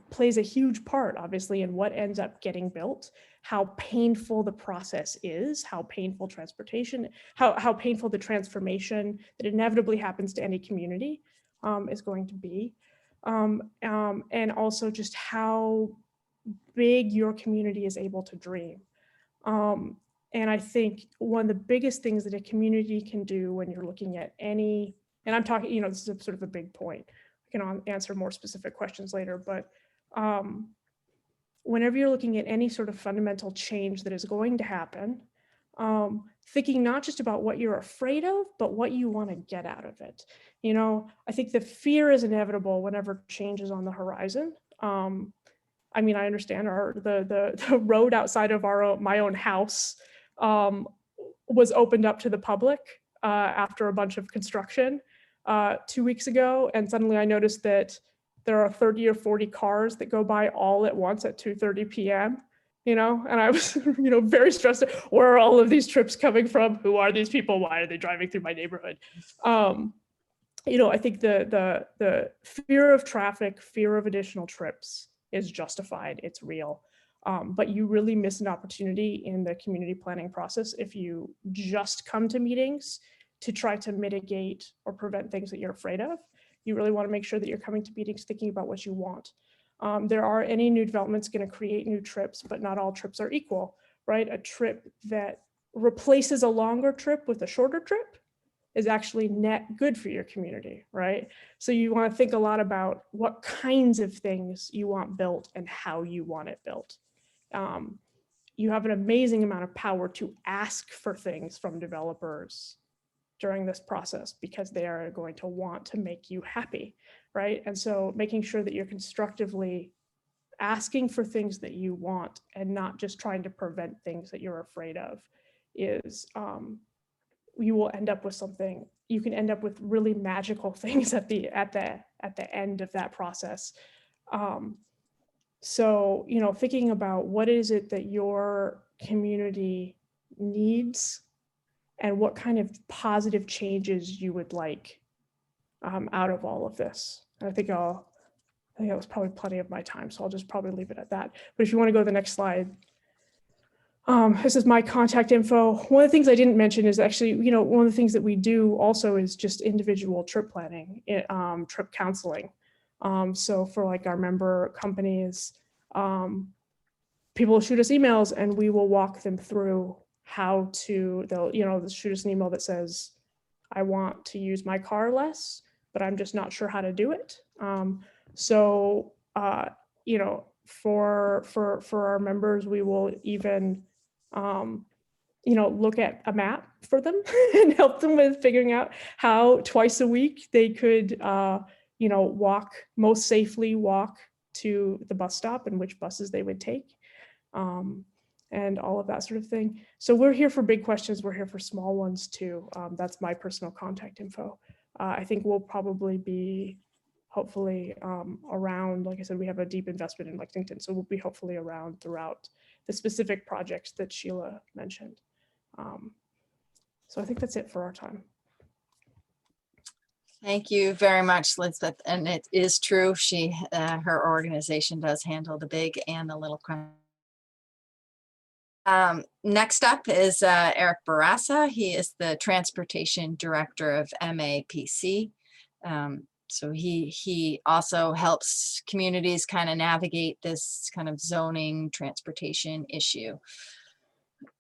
plays a huge part, obviously, in what ends up getting built, how painful the process is, how painful transportation, how painful the transformation that inevitably happens to any community is going to be. And also just how big your community is able to dream. And I think one of the biggest things that a community can do when you're looking at any, and I'm talking, you know, this is sort of a big point. I can answer more specific questions later, but whenever you're looking at any sort of fundamental change that is going to happen, thinking not just about what you're afraid of, but what you want to get out of it. You know, I think the fear is inevitable whenever change is on the horizon. I mean, I understand the road outside of my own house was opened up to the public after a bunch of construction 2 weeks ago. And suddenly I noticed that there are 30 or 40 cars that go by all at once at 2:30 p.m., you know, and I was, you know, very stressed. Where are all of these trips coming from? Who are these people? Why are they driving through my neighborhood? You know, I think the fear of traffic, fear of additional trips is justified. It's real. But you really miss an opportunity in the community planning process if you just come to meetings to try to mitigate or prevent things that you're afraid of. You really want to make sure that you're coming to meetings thinking about what you want. There are any new developments going to create new trips, but not all trips are equal, right? A trip that replaces a longer trip with a shorter trip is actually net good for your community, right? So you want to think a lot about what kinds of things you want built and how you want it built. You have an amazing amount of power to ask for things from developers during this process because they are going to want to make you happy, right? And so making sure that you're constructively asking for things that you want and not just trying to prevent things that you're afraid of is, you will end up with something, you can end up with really magical things at the end of that process. So, you know, thinking about what is it that your community needs and what kind of positive changes you would like out of all of this. And I think that was probably plenty of my time, so I'll just probably leave it at that. But if you want to go to the next slide, this is my contact info. One of the things I didn't mention is actually, you know, one of the things that we do also is just individual trip planning, trip counseling. So for like our member companies, people will shoot us emails and we will walk them through how to, they'll shoot us an email that says, I want to use my car less, but I'm just not sure how to do it. You know, for our members, we will even, you know, look at a map for them and help them with figuring out how twice a week they could, you know, most safely walk to the bus stop and which buses they would take, and all of that sort of thing. So we're here for big questions. We're here for small ones too. That's my personal contact info. I think we'll probably be hopefully around, like I said, we have a deep investment in Lexington, so we'll be hopefully around throughout the specific projects that Sheila mentioned. So I think that's it for our time. Thank you very much, Elizabeth. And it is true, her organization does handle the big and the little. Next up is Eric Barassa. He is the Transportation Director of MAPC. So he also helps communities kind of navigate this kind of zoning transportation issue.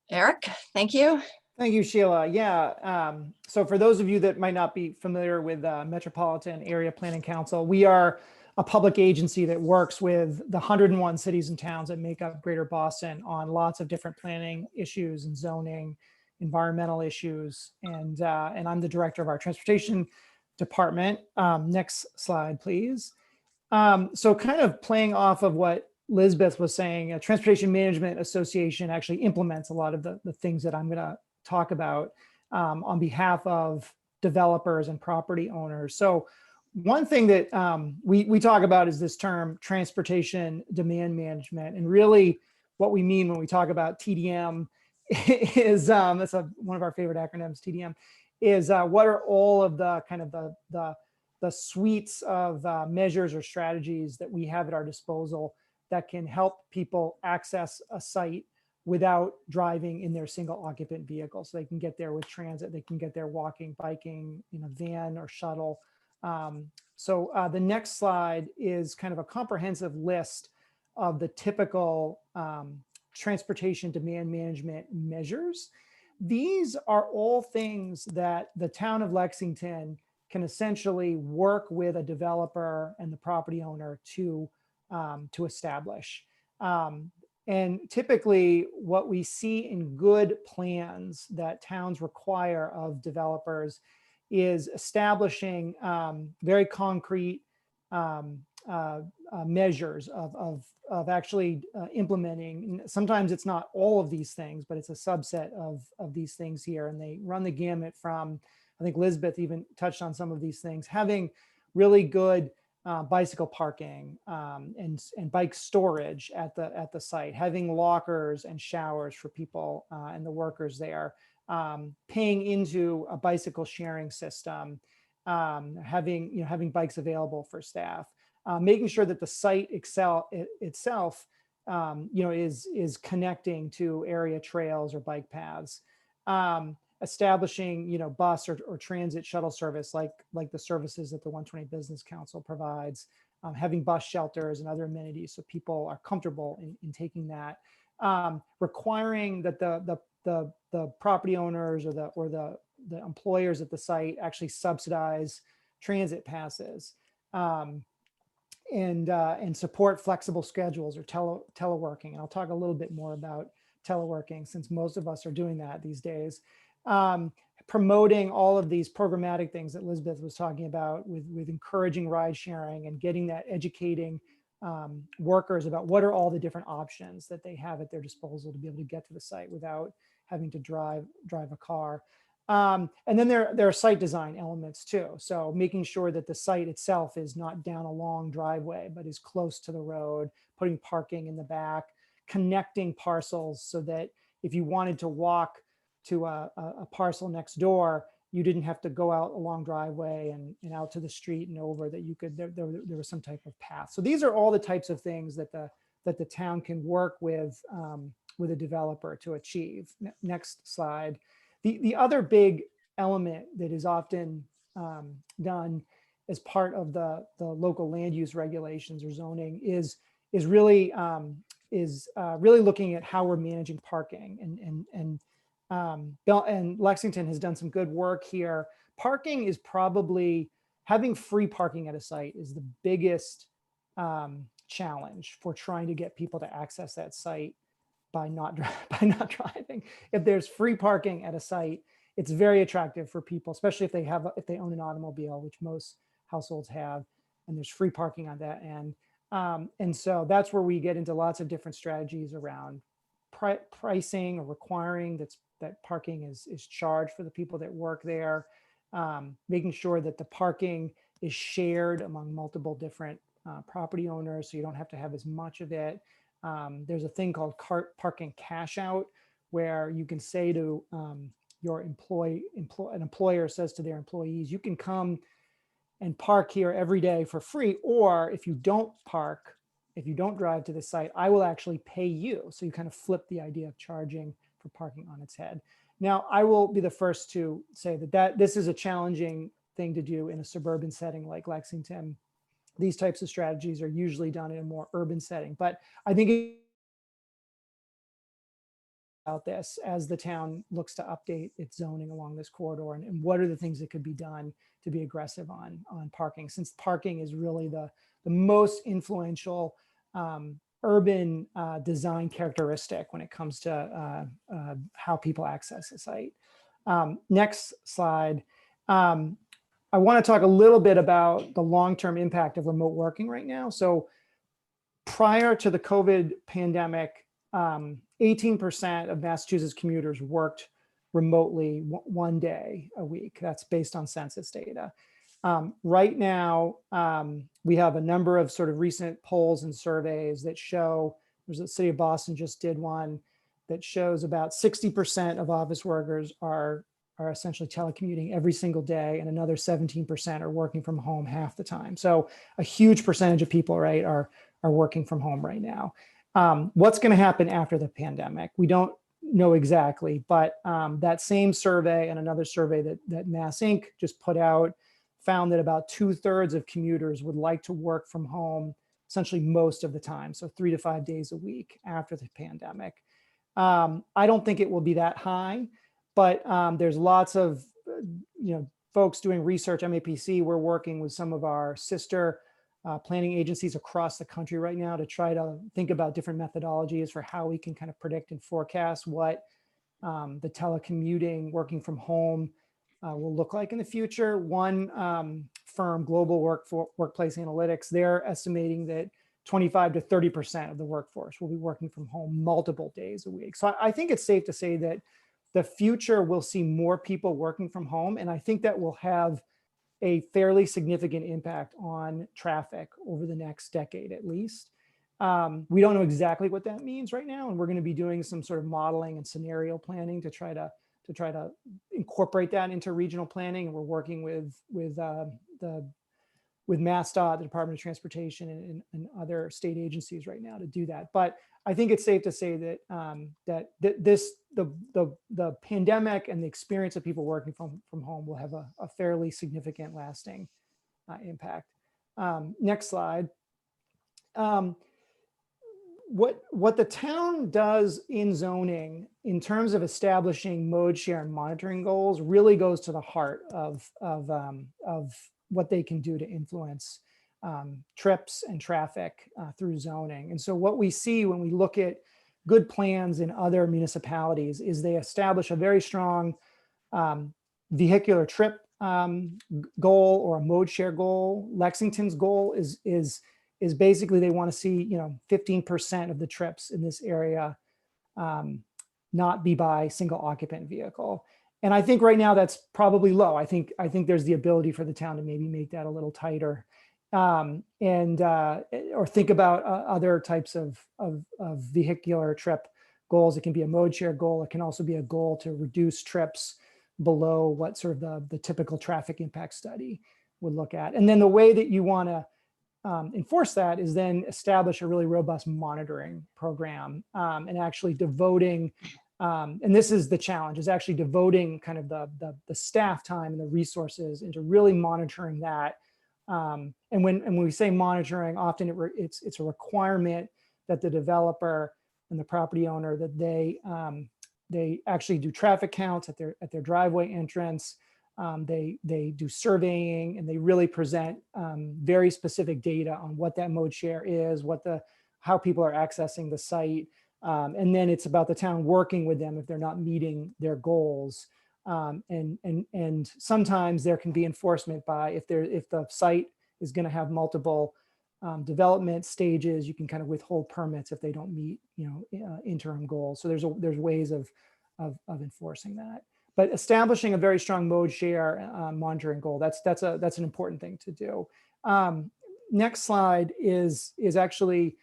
Eric, thank you. Thank you, Sheila. Yeah. So for those of you that might not be familiar with Metropolitan Area Planning Council, we are a public agency that works with the 101 cities and towns that make up Greater Boston on lots of different planning issues and zoning, environmental issues. And I'm the director of our transportation department. Next slide, please. So kind of playing off of what Lisbeth was saying, a Transportation Management Association actually implements a lot of the things that I'm going to talk about on behalf of developers and property owners. So one thing that we talk about is this term transportation demand management. And really what we mean when we talk about TDM is, that's one of our favorite acronyms, TDM, is what are all of the kind of the suites of measures or strategies that we have at our disposal that can help people access a site without driving in their single occupant vehicle. So they can get there with transit, they can get there walking, biking, in a van or shuttle. So the next slide is kind of a comprehensive list of the typical transportation demand management measures. These are all things that the town of Lexington can essentially work with a developer and the property owner to establish. And typically what we see in good plans that towns require of developers is establishing very concrete measures of actually implementing. Sometimes it's not all of these things, but it's a subset of these things here. And they run the gamut from, I think Lisbeth even touched on some of these things, having really good bicycle parking and bike storage at the site, having lockers and showers for people and the workers there, paying into a bicycle sharing system, having bikes available for staff, making sure that the site itself is connecting to area trails or bike paths. Establishing, bus or transit shuttle service like the services that the 120 Business Council provides, having bus shelters and other amenities so people are comfortable in taking that. Requiring that the property owners or the employers at the site actually subsidize transit passes, and support flexible schedules or teleworking. And I'll talk a little bit more about teleworking since most of us are doing that these days. Promoting all of these programmatic things that Lisbeth was talking about with encouraging ride sharing and getting that, educating workers about what are all the different options that they have at their disposal to be able to get to the site without having to drive a car. And then there are site design elements too. So making sure that the site itself is not down a long driveway, but is close to the road, putting parking in the back, connecting parcels so that if you wanted to walk to a parcel next door, you didn't have to go out a long driveway and out to the street and over, that you could, there was some type of path. So these are all the types of things that the town can work with a developer to achieve. Next slide. The other big element that is often done as part of the local land use regulations or zoning is really looking at how we're managing parking, and Lexington has done some good work here. Parking is probably, having free parking at a site is the biggest challenge for trying to get people to access that site by not driving. If there's free parking at a site, it's very attractive for people, especially if they own an automobile, which most households have, and there's free parking on that end. And so that's where we get into lots of different strategies around pricing or requiring that parking is charged for the people that work there, making sure that the parking is shared among multiple different property owners, so you don't have to have as much of it. There's a thing called parking cash out, where you can say to your an employer says to their employees, you can come and park here every day for free, or if you don't park, if you don't drive to the site, I will actually pay you. So you kind of flip the idea of charging for parking on its head. Now, I will be the first to say that this is a challenging thing to do in a suburban setting like Lexington. These types of strategies are usually done in a more urban setting, but I think about this as the town looks to update its zoning along this corridor, and what are the things that could be done to be aggressive on parking, since parking is really the most influential urban design characteristic when it comes to how people access a site. Next slide. I want to talk a little bit about the long-term impact of remote working right now. So prior to the COVID pandemic, 18% of Massachusetts commuters worked remotely one day a week. That's based on census data. Right now, we have a number of sort of recent polls and surveys that show, there's the city of Boston just did one that shows about 60% of office workers are essentially telecommuting every single day, and another 17% are working from home half the time. So a huge percentage of people, right, are working from home right now. What's going to happen after the pandemic? We don't know exactly, but that same survey and another survey that Mass Inc. just put out found that about 2/3 of commuters would like to work from home essentially most of the time, so 3 to 5 days a week after the pandemic. I don't think it will be that high, but there's lots of folks doing research. MAPC, we're working with some of our sister planning agencies across the country right now to try to think about different methodologies for how we can kind of predict and forecast what the telecommuting, working from home will look like in the future. One firm, Global Workplace Analytics, they're estimating that 25 to 30% of the workforce will be working from home multiple days a week. So I think it's safe to say that the future will see more people working from home, and I think that will have a fairly significant impact on traffic over the next decade at least. We don't know exactly what that means right now, and we're going to be doing some sort of modeling and scenario planning to try to incorporate that into regional planning. And we're working with MassDOT, the Department of Transportation, and other state agencies right now to do that. But I think it's safe to say that the pandemic and the experience of people working from home will have a fairly significant lasting impact. Next slide. What the town does in zoning in terms of establishing mode share and monitoring goals really goes to the heart of what they can do to influence trips and traffic through zoning. And so what we see when we look at good plans in other municipalities is they establish a very strong vehicular trip goal or a mode share goal. Lexington's goal is basically they want to see 15% of the trips in this area not be by single occupant vehicle. And I think right now that's probably low. I think there's the ability for the town to maybe make that a little tighter, or think about other types of vehicular trip goals. It can be a mode share goal. It can also be a goal to reduce trips below what sort of the typical traffic impact study would look at. And then the way that you want to enforce that is then establish a really robust monitoring program, and actually devoting, and this is the challenge, is actually devoting kind of the staff time and the resources into really monitoring that. And when we say monitoring, often it's a requirement that the developer and the property owner that they actually do traffic counts at their driveway entrance. They do surveying, and they really present very specific data on what that mode share is, how people are accessing the site. And then it's about the town working with them if they're not meeting their goals. And sometimes there can be enforcement by if the site is going to have multiple development stages, you can kind of withhold permits if they don't meet interim goals. So there's ways of enforcing that. but establishing a very strong mode share monitoring goal, that's an important thing to do. Next slide is actually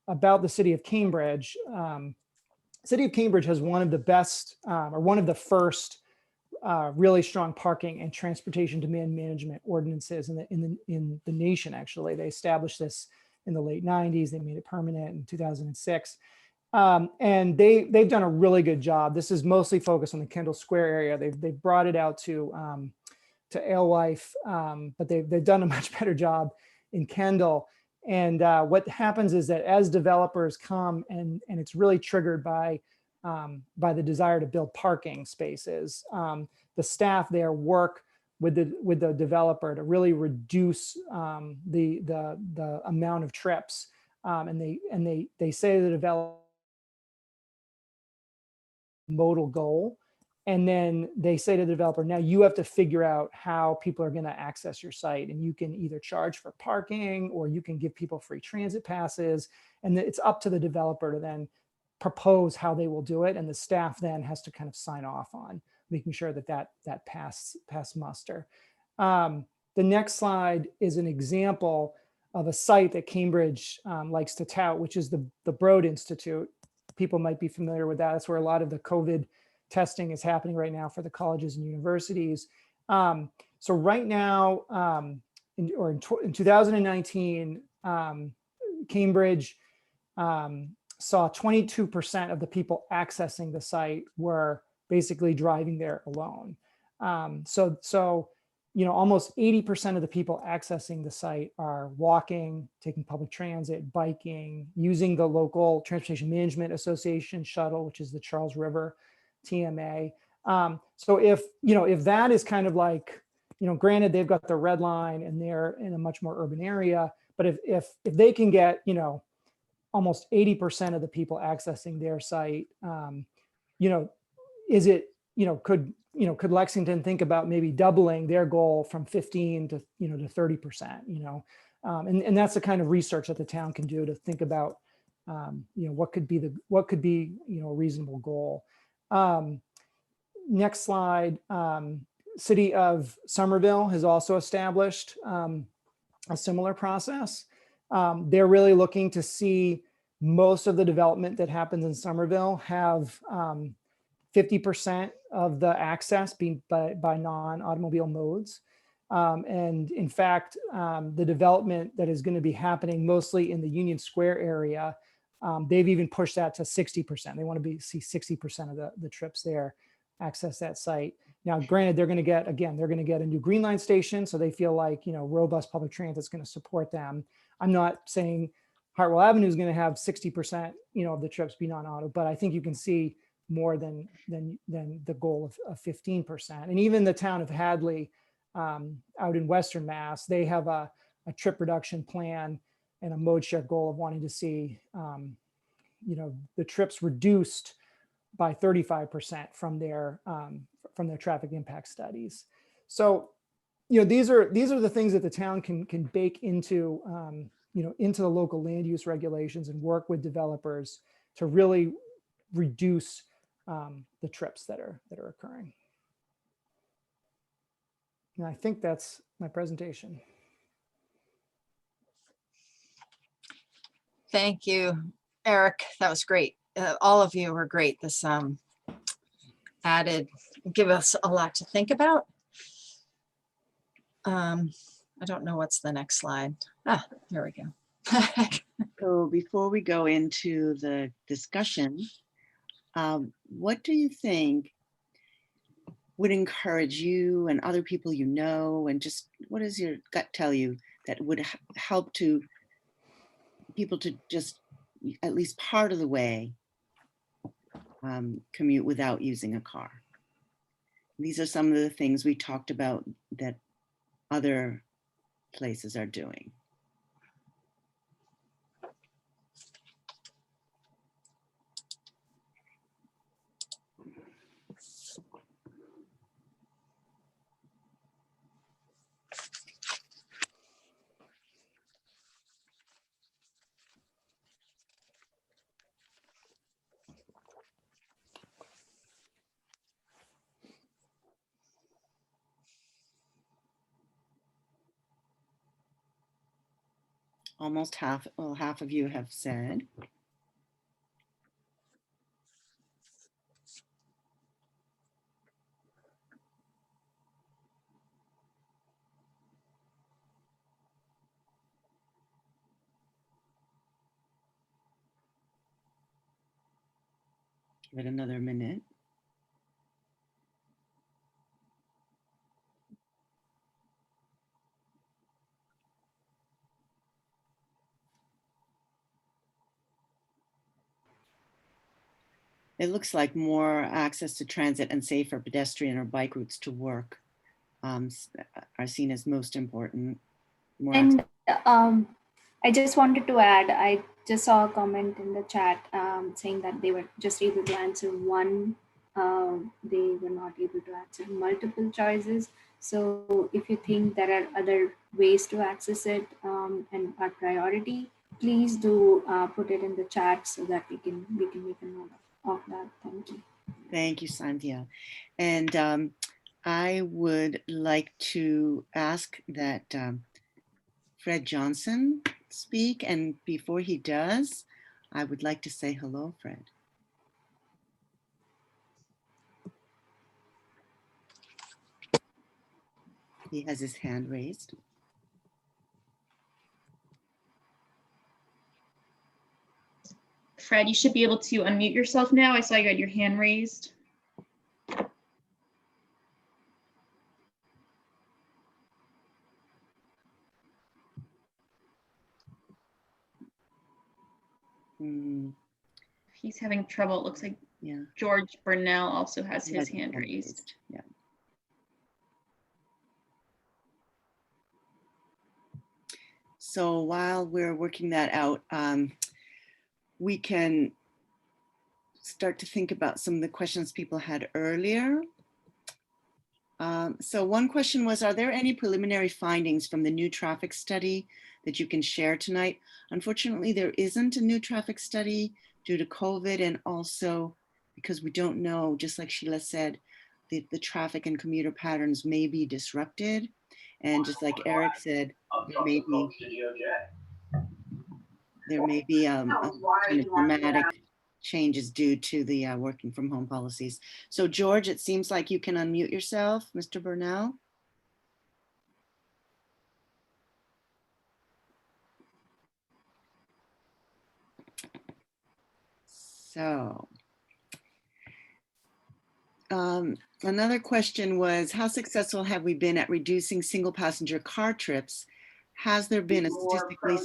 about the city of Cambridge. City of Cambridge has one of the best or one of the first really strong parking and transportation demand management ordinances in the nation. Actually, they established this in the late 90s. They made it permanent in 2006. And they've done a really good job. This is mostly focused on the Kendall Square area. They've brought it out to Alewife, but they've done a much better job in Kendall. And what happens is that as developers come and it's really triggered by the desire to build parking spaces, the staff there work with the developer to really reduce the amount of trips. And they say to the developer modal goal. And then they say to the developer, now you have to figure out how people are going to access your site. And you can either charge for parking or you can give people free transit passes. And it's up to the developer to then propose how they will do it. And the staff then has to kind of sign off on making sure that pass muster. The next slide is an example of a site that Cambridge likes to tout, which is the Broad Institute. People might be familiar with that. That's where a lot of the COVID testing is happening right now for the colleges and universities. So right now, in 2019, Cambridge saw 22% of the people accessing the site were basically driving there alone. So almost 80% of the people accessing the site are walking, taking public transit, biking, using the local Transportation Management Association shuttle, which is the Charles River TMA. So if that is kind of like, granted they've got the red line and they're in a much more urban area, but if they can get, almost 80% of the people accessing their site, is it, could Lexington think about maybe doubling their goal from 15 to 30%, and that's the kind of research that the town can do to think about, what could be a reasonable goal. Next slide. City of Somerville has also established a similar process. They're really looking to see most of the development that happens in Somerville have 50% of the access being by non-automobile modes. And in fact, the development that is going to be happening mostly in the Union Square area, they've even pushed that to 60%. They want to see 60% of the trips there access that site. Now, granted, they're going to get a new Green Line station. So they feel like, robust public transit is going to support them. I'm not saying Hartwell Avenue is going to have 60%, of the trips be non-auto, but I think you can see more than the goal of 15%. And even the town of Hadley out in Western Mass, they have a trip reduction plan and a mode share goal of wanting to see, the trips reduced by 35% from their traffic impact studies. So, these are the things that the town can bake into, into the local land use regulations and work with developers to really reduce the trips that are occurring. And I think that's my presentation. Thank you, Eric. That was great. All of you were great. This give us a lot to think about. I don't know what's the next slide. Here we go. So before we go into the discussion, what do you think would encourage you and other people and just what does your gut tell you that would help to people to just at least part of the way commute without using a car? These are some of the things we talked about that other places are doing. Almost half, well, half of you have said. Give it another minute. It looks like more access to transit and safer pedestrian or bike routes to work are seen as most important. More And I just wanted to add, I just saw a comment in the chat saying that they were just able to answer one. They were not able to answer multiple choices. So if you think there are other ways to access it and are priority, please do put it in the chat so that we can make a note of that. Thank you. Thank you, Sandhya. And I would like to ask that Fred Johnson speak. And before he does, I would like to say hello, Fred. He has his hand raised. Fred, you should be able to unmute yourself now. I saw you had your hand raised. He's having trouble. It looks like Yeah. George Burnell also has his hand raised. Yeah. So while we're working that out, we can start to think about some of the questions people had earlier. So one question was, are there any preliminary findings from the new traffic study that you can share tonight? Unfortunately, there isn't a new traffic study due to COVID, and also because we don't know, just like Sheila said, the traffic and commuter patterns may be disrupted. And just like Eric said, there may be kind of dramatic changes due to the working from home policies. So George, it seems like you can unmute yourself, Mr. Burnell. So another question was, how successful have we been at reducing single passenger car trips? Has there been a statistically...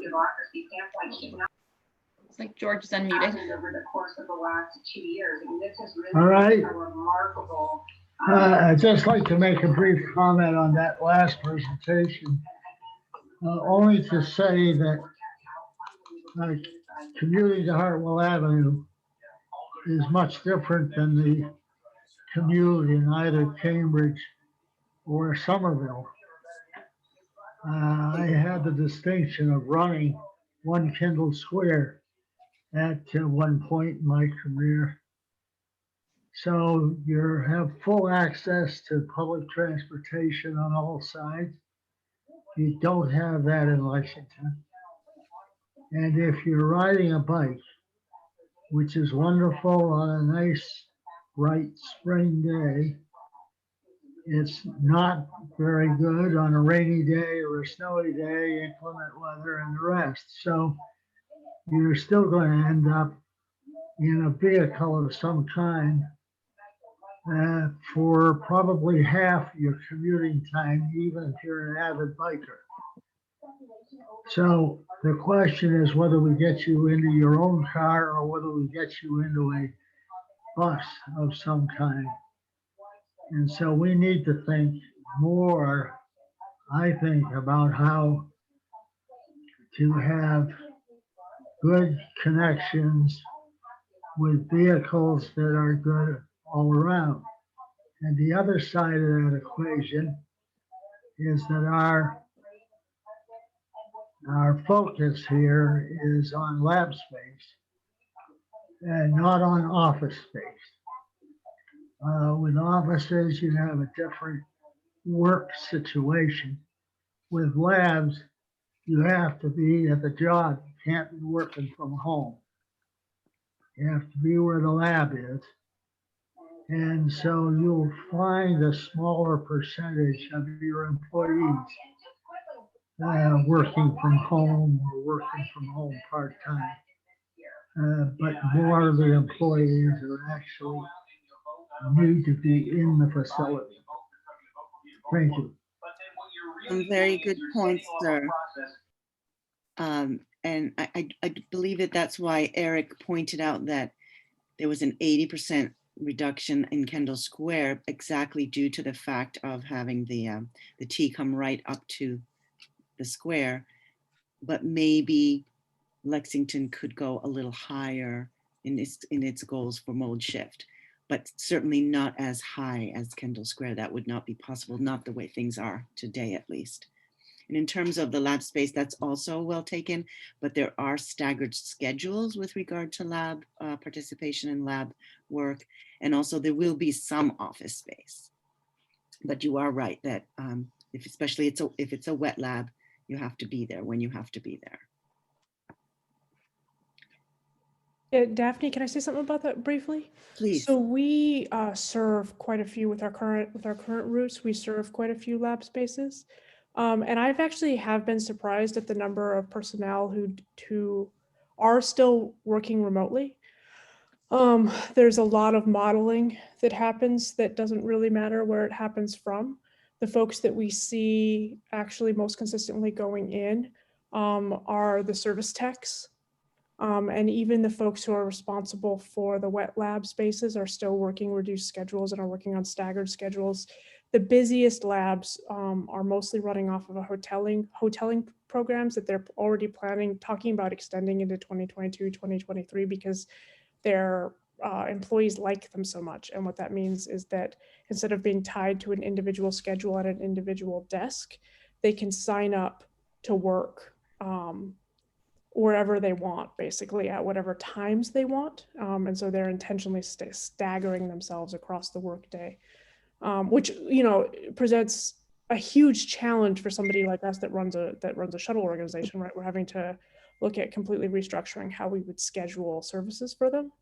It's like George is unmuted. Over the course of the last 2 years. I mean, this is really all right. a remarkable. I'd just like to make a brief comment on that last presentation, only to say that commuting to Hartwell Avenue is much different than the commute in either Cambridge or Somerville. I had the distinction of running one Kendall Square at one point in my career. So you have full access to public transportation on all sides. You don't have that in Lexington. And if you're riding a bike, which is wonderful on a nice, bright spring day, it's not very good on a rainy day or a snowy day, inclement weather and the rest. So you're still going to end up in a vehicle of some kind for probably half your commuting time, even if you're an avid biker. So the question is whether we get you into your own car or whether we get you into a bus of some kind. And so we need to think more, I think, about how to have good connections with vehicles that are good all around. And the other side of that equation is that our focus here is on lab space and not on office space. With offices, you have a different work situation. With labs, you have to be at the job. You can't be working from home. You have to be where the lab is. And so you'll find a smaller percentage of your employees working from home or working from home part-time. But more of the employees are actually need to be in the facility. Thank you. Some very good points, sir. And I believe that that's why Eric pointed out that there was an 80% reduction in Kendall Square, exactly due to the fact of having the T come right up to the square. But maybe Lexington could go a little higher in its goals for mode shift, but certainly not as high as Kendall Square. That would not be possible, not the way things are today, at least. And in terms of the lab space, that's also well taken, but there are staggered schedules with regard to lab participation and lab work. And also there will be some office space. But you are right that especially if it's a wet lab, you have to be there when you have to be there. Daphne, can I say something about that briefly? Please. So we serve quite a few with our current routes. We serve quite a few lab spaces, and I've actually have been surprised at the number of personnel who are still working remotely. There's a lot of modeling that happens that doesn't really matter where it happens from. The folks that we see actually most consistently going in are the service techs. And even the folks who are responsible for the wet lab spaces are still working reduced schedules and are working on staggered schedules. The busiest labs are mostly running off of a hoteling programs that they're already talking about extending into 2022, 2023, because their employees like them so much. And what that means is that instead of being tied to an individual schedule at an individual desk, they can sign up to work wherever they want, basically at whatever times they want. And so they're intentionally staggering themselves across the workday, which, presents a huge challenge for somebody like us that runs a shuttle organization, right? We're having to look at completely restructuring how we would schedule services for them.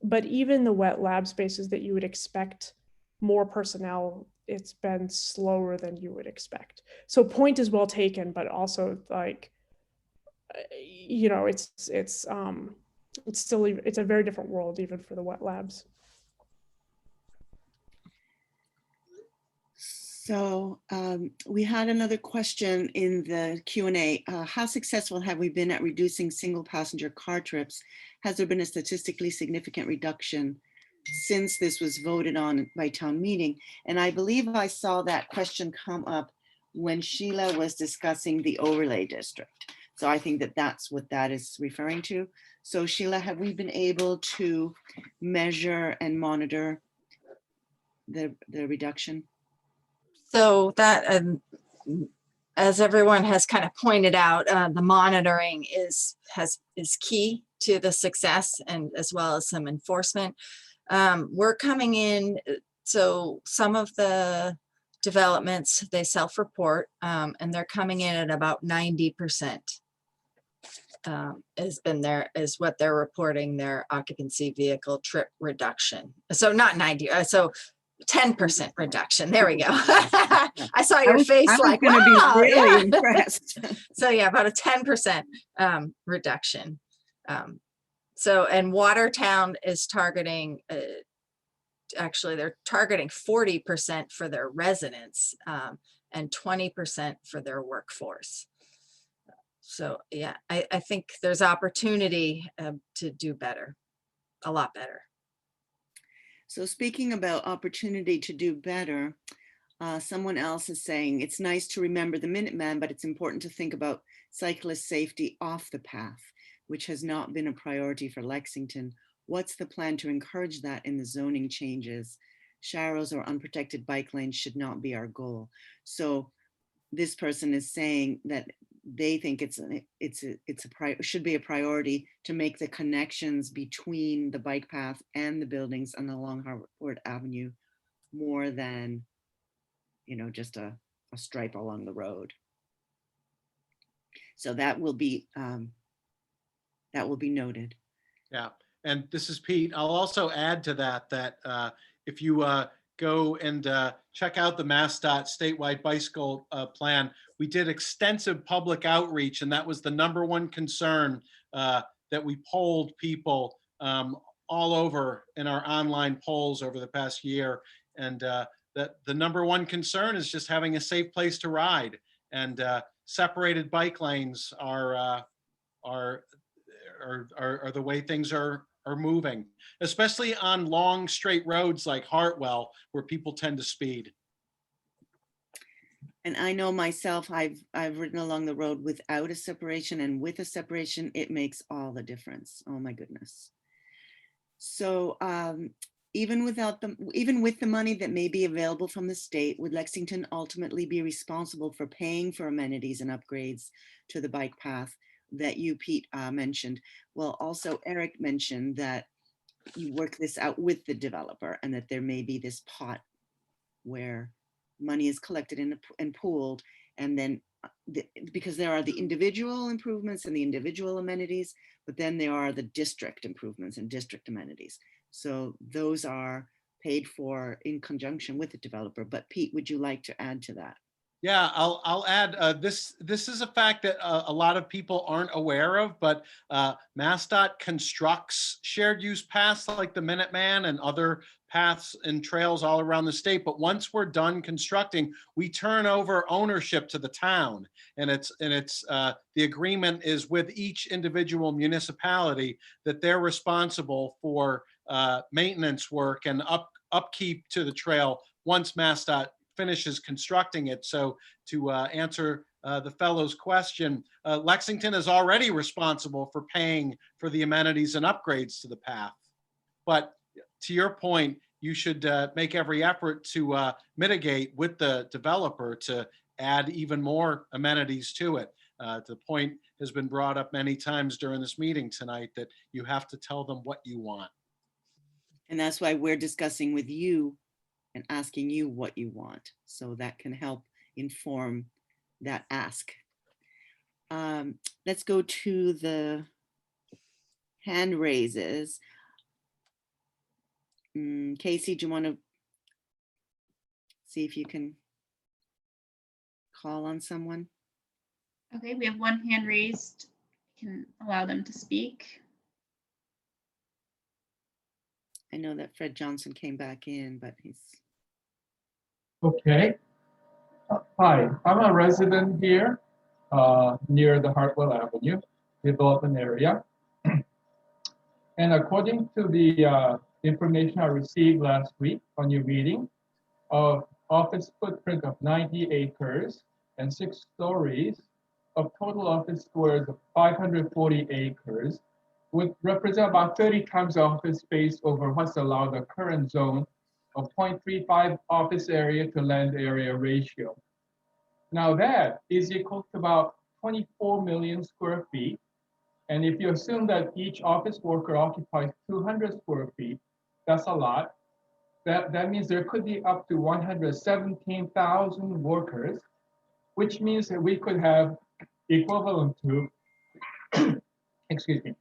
But even the wet lab spaces that you would expect more personnel, it's been slower than you would expect. So point is well taken, but also like, it's a very different world even for the wet labs. So we had another question in the Q&A. How successful have we been at reducing single passenger car trips? Has there been a statistically significant reduction since this was voted on by town meeting? And I believe I saw that question come up when Sheila was discussing the overlay district. So I think that that's what that is referring to. So Sheila, have we been able to measure and monitor the reduction? So that, as everyone has kind of pointed out, the monitoring is key to the success, and as well as some enforcement. We're coming in, so some of the developments, they self-report, and they're coming in at about 90%. Is what they're reporting their occupancy vehicle trip reduction. So not 90, so 10% reduction. There we go. I saw your face like, wow, be really yeah. impressed. So yeah, about a 10% reduction. So, and Watertown is targeting, actually they're targeting 40% for their residents and 20% for their workforce. So yeah, I think there's opportunity to do better, a lot better. So speaking about opportunity to do better, someone else is saying, it's nice to remember the Minuteman, but it's important to think about cyclist safety off the path, which has not been a priority for Lexington. What's the plan to encourage that in the zoning changes? Sharrows or unprotected bike lanes should not be our goal. So this person is saying that they think should be a priority to make the connections between the bike path and the buildings and along Hartwell Avenue more than, just a stripe along the road. So that will be noted. Yeah, and this is Pete. I'll also add to that if you go and check out the MassDOT statewide bicycle plan, we did extensive public outreach, and that was the #1 concern that we polled people all over in our online polls over the past year. And that the #1 concern is just having a safe place to ride, and separated bike lanes are the way things are moving, especially on long straight roads like Hartwell, where people tend to speed. And I know myself, I've ridden along the road without a separation, and with a separation, it makes all the difference. Oh my goodness. So even with the money that may be available from the state, would Lexington ultimately be responsible for paying for amenities and upgrades to the bike path that you, Pete, mentioned? Well, also Eric mentioned that you work this out with the developer, and that there may be this pot where money is collected and pooled, and then because there are the individual improvements and the individual amenities, but then there are the district improvements and district amenities. So those are paid for in conjunction with the developer. But Pete, would you like to add to that? Yeah, I'll add this is a fact that a lot of people aren't aware of, but MassDOT constructs shared use paths like the Minuteman and other paths and trails all around the state. But once we're done constructing, we turn over ownership to the town, and it's the agreement is with each individual municipality that they're responsible for maintenance work and upkeep to the trail once MassDOT finishes constructing it. So to answer the fellow's question, Lexington is already responsible for paying for the amenities and upgrades to the path. But to your point, you should make every effort to mitigate with the developer to add even more amenities to it. The point has been brought up many times during this meeting tonight that you have to tell them what you want. And that's why we're discussing with you and asking you what you want. So that can help inform that ask. Let's go to the hand raises. Casey, do you want to see if you can call on someone? Okay, we have one hand raised. I can allow them to speak. I know that Fred Johnson came back in, but he's... Okay. Hi, I'm a resident here near the Hartwell Avenue development area. And according to the information I received last week on your meeting, of office footprint of 90 acres and 6 stories of total office squares of 540 acres would represent about 30 times office space over what's allowed the current zone of 0.35 office area to land area ratio. Now that is equal to about 24 million square feet. And if you assume that each office worker occupies 200 square feet, that's a lot. That means there could be up to 117,000 workers, which means that we could have equivalent to, excuse me,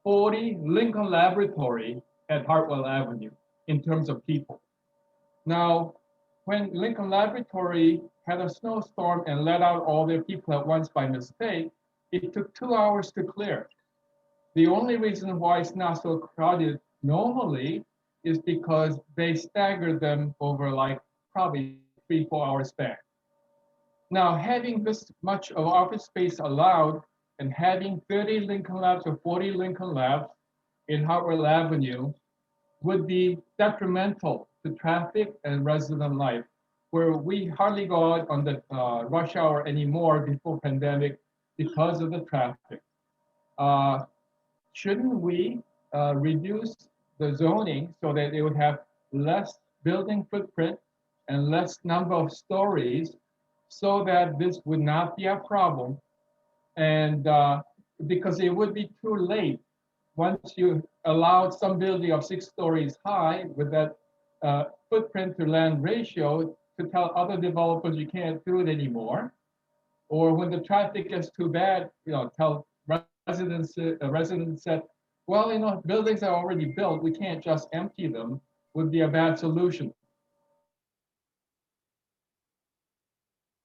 40 Lincoln Laboratory at Hartwell Avenue in terms of people. Now, when Lincoln Laboratory had a snowstorm and let out all their people at once by mistake, it took 2 hours to clear. The only reason why it's not so crowded normally is because they staggered them over like probably 3-4 hour span. Now, having this much of office space allowed and having 30 Lincoln Labs or 40 Lincoln Labs in Hartwell Avenue would be detrimental to traffic and resident life, where we hardly go out on the rush hour anymore before pandemic because of the traffic. Shouldn't we reduce the zoning so that it would have less building footprint and less number of stories so that this would not be a problem? And because it would be too late once you allowed some building of 6 stories high with that footprint to land ratio to tell other developers you can't do it anymore. Or when the traffic gets too bad, tell residents said, well, buildings are already built, we can't just empty them, would be a bad solution.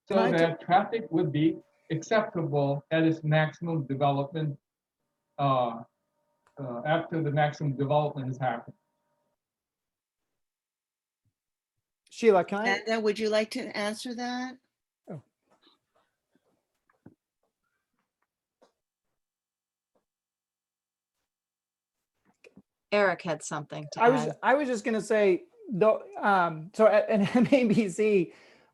So that traffic would be acceptable at its maximum development after the maximum development has happened. Sheila, can I? Amanda, would you like to answer that? Oh. Eric had something to add. I was just going to say, though, so at MABC,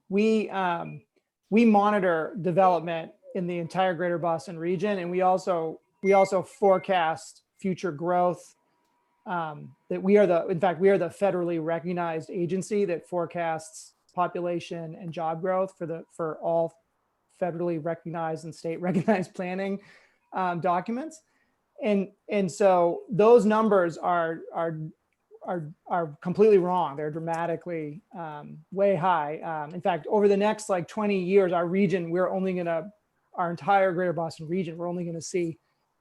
we monitor development in the entire greater Boston region, and we also forecast future growth. That we are in fact, we are the federally recognized agency that forecasts population and job growth for all federally recognized and state recognized planning documents. And so those numbers are completely wrong. They're dramatically way high. In fact, over the next like 20 years, our region, our entire greater Boston region, we're only gonna see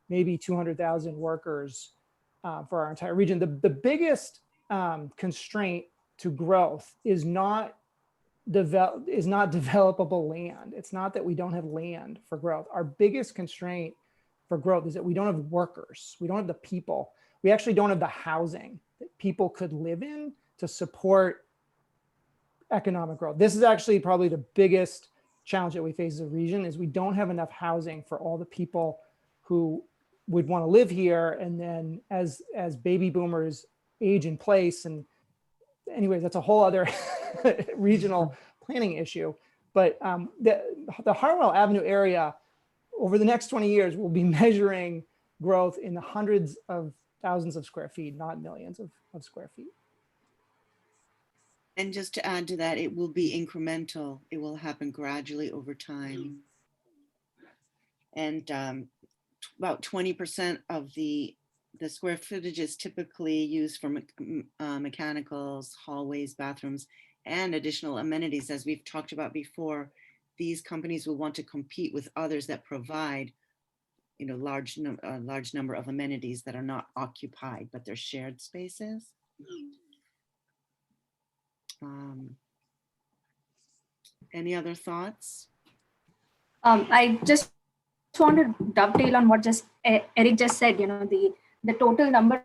maybe 200,000 workers for our entire region. The biggest constraint to growth is not developable land. It's not that we don't have land for growth. Our biggest constraint for growth is that we don't have workers. We don't have the people. We actually don't have the housing that people could live in to support economic growth. This is actually probably the biggest challenge that we face as a region, is we don't have enough housing for all the people who would want to live here. And then as baby boomers age in place, and anyways, that's a whole other regional planning issue. But the Hartwell Avenue area, over the next 20 years, we'll be measuring growth in the hundreds of thousands of square feet, not millions of square feet. And just to add to that, it will be incremental. It will happen gradually over time. And about 20% of the square footage is typically used for mechanicals, hallways, bathrooms, and additional amenities. As we've talked about before, these companies will want to compete with others that provide, a large number of amenities that are not occupied, but they're shared spaces. Any other thoughts? I just want to dovetail on what Eric just said. The total number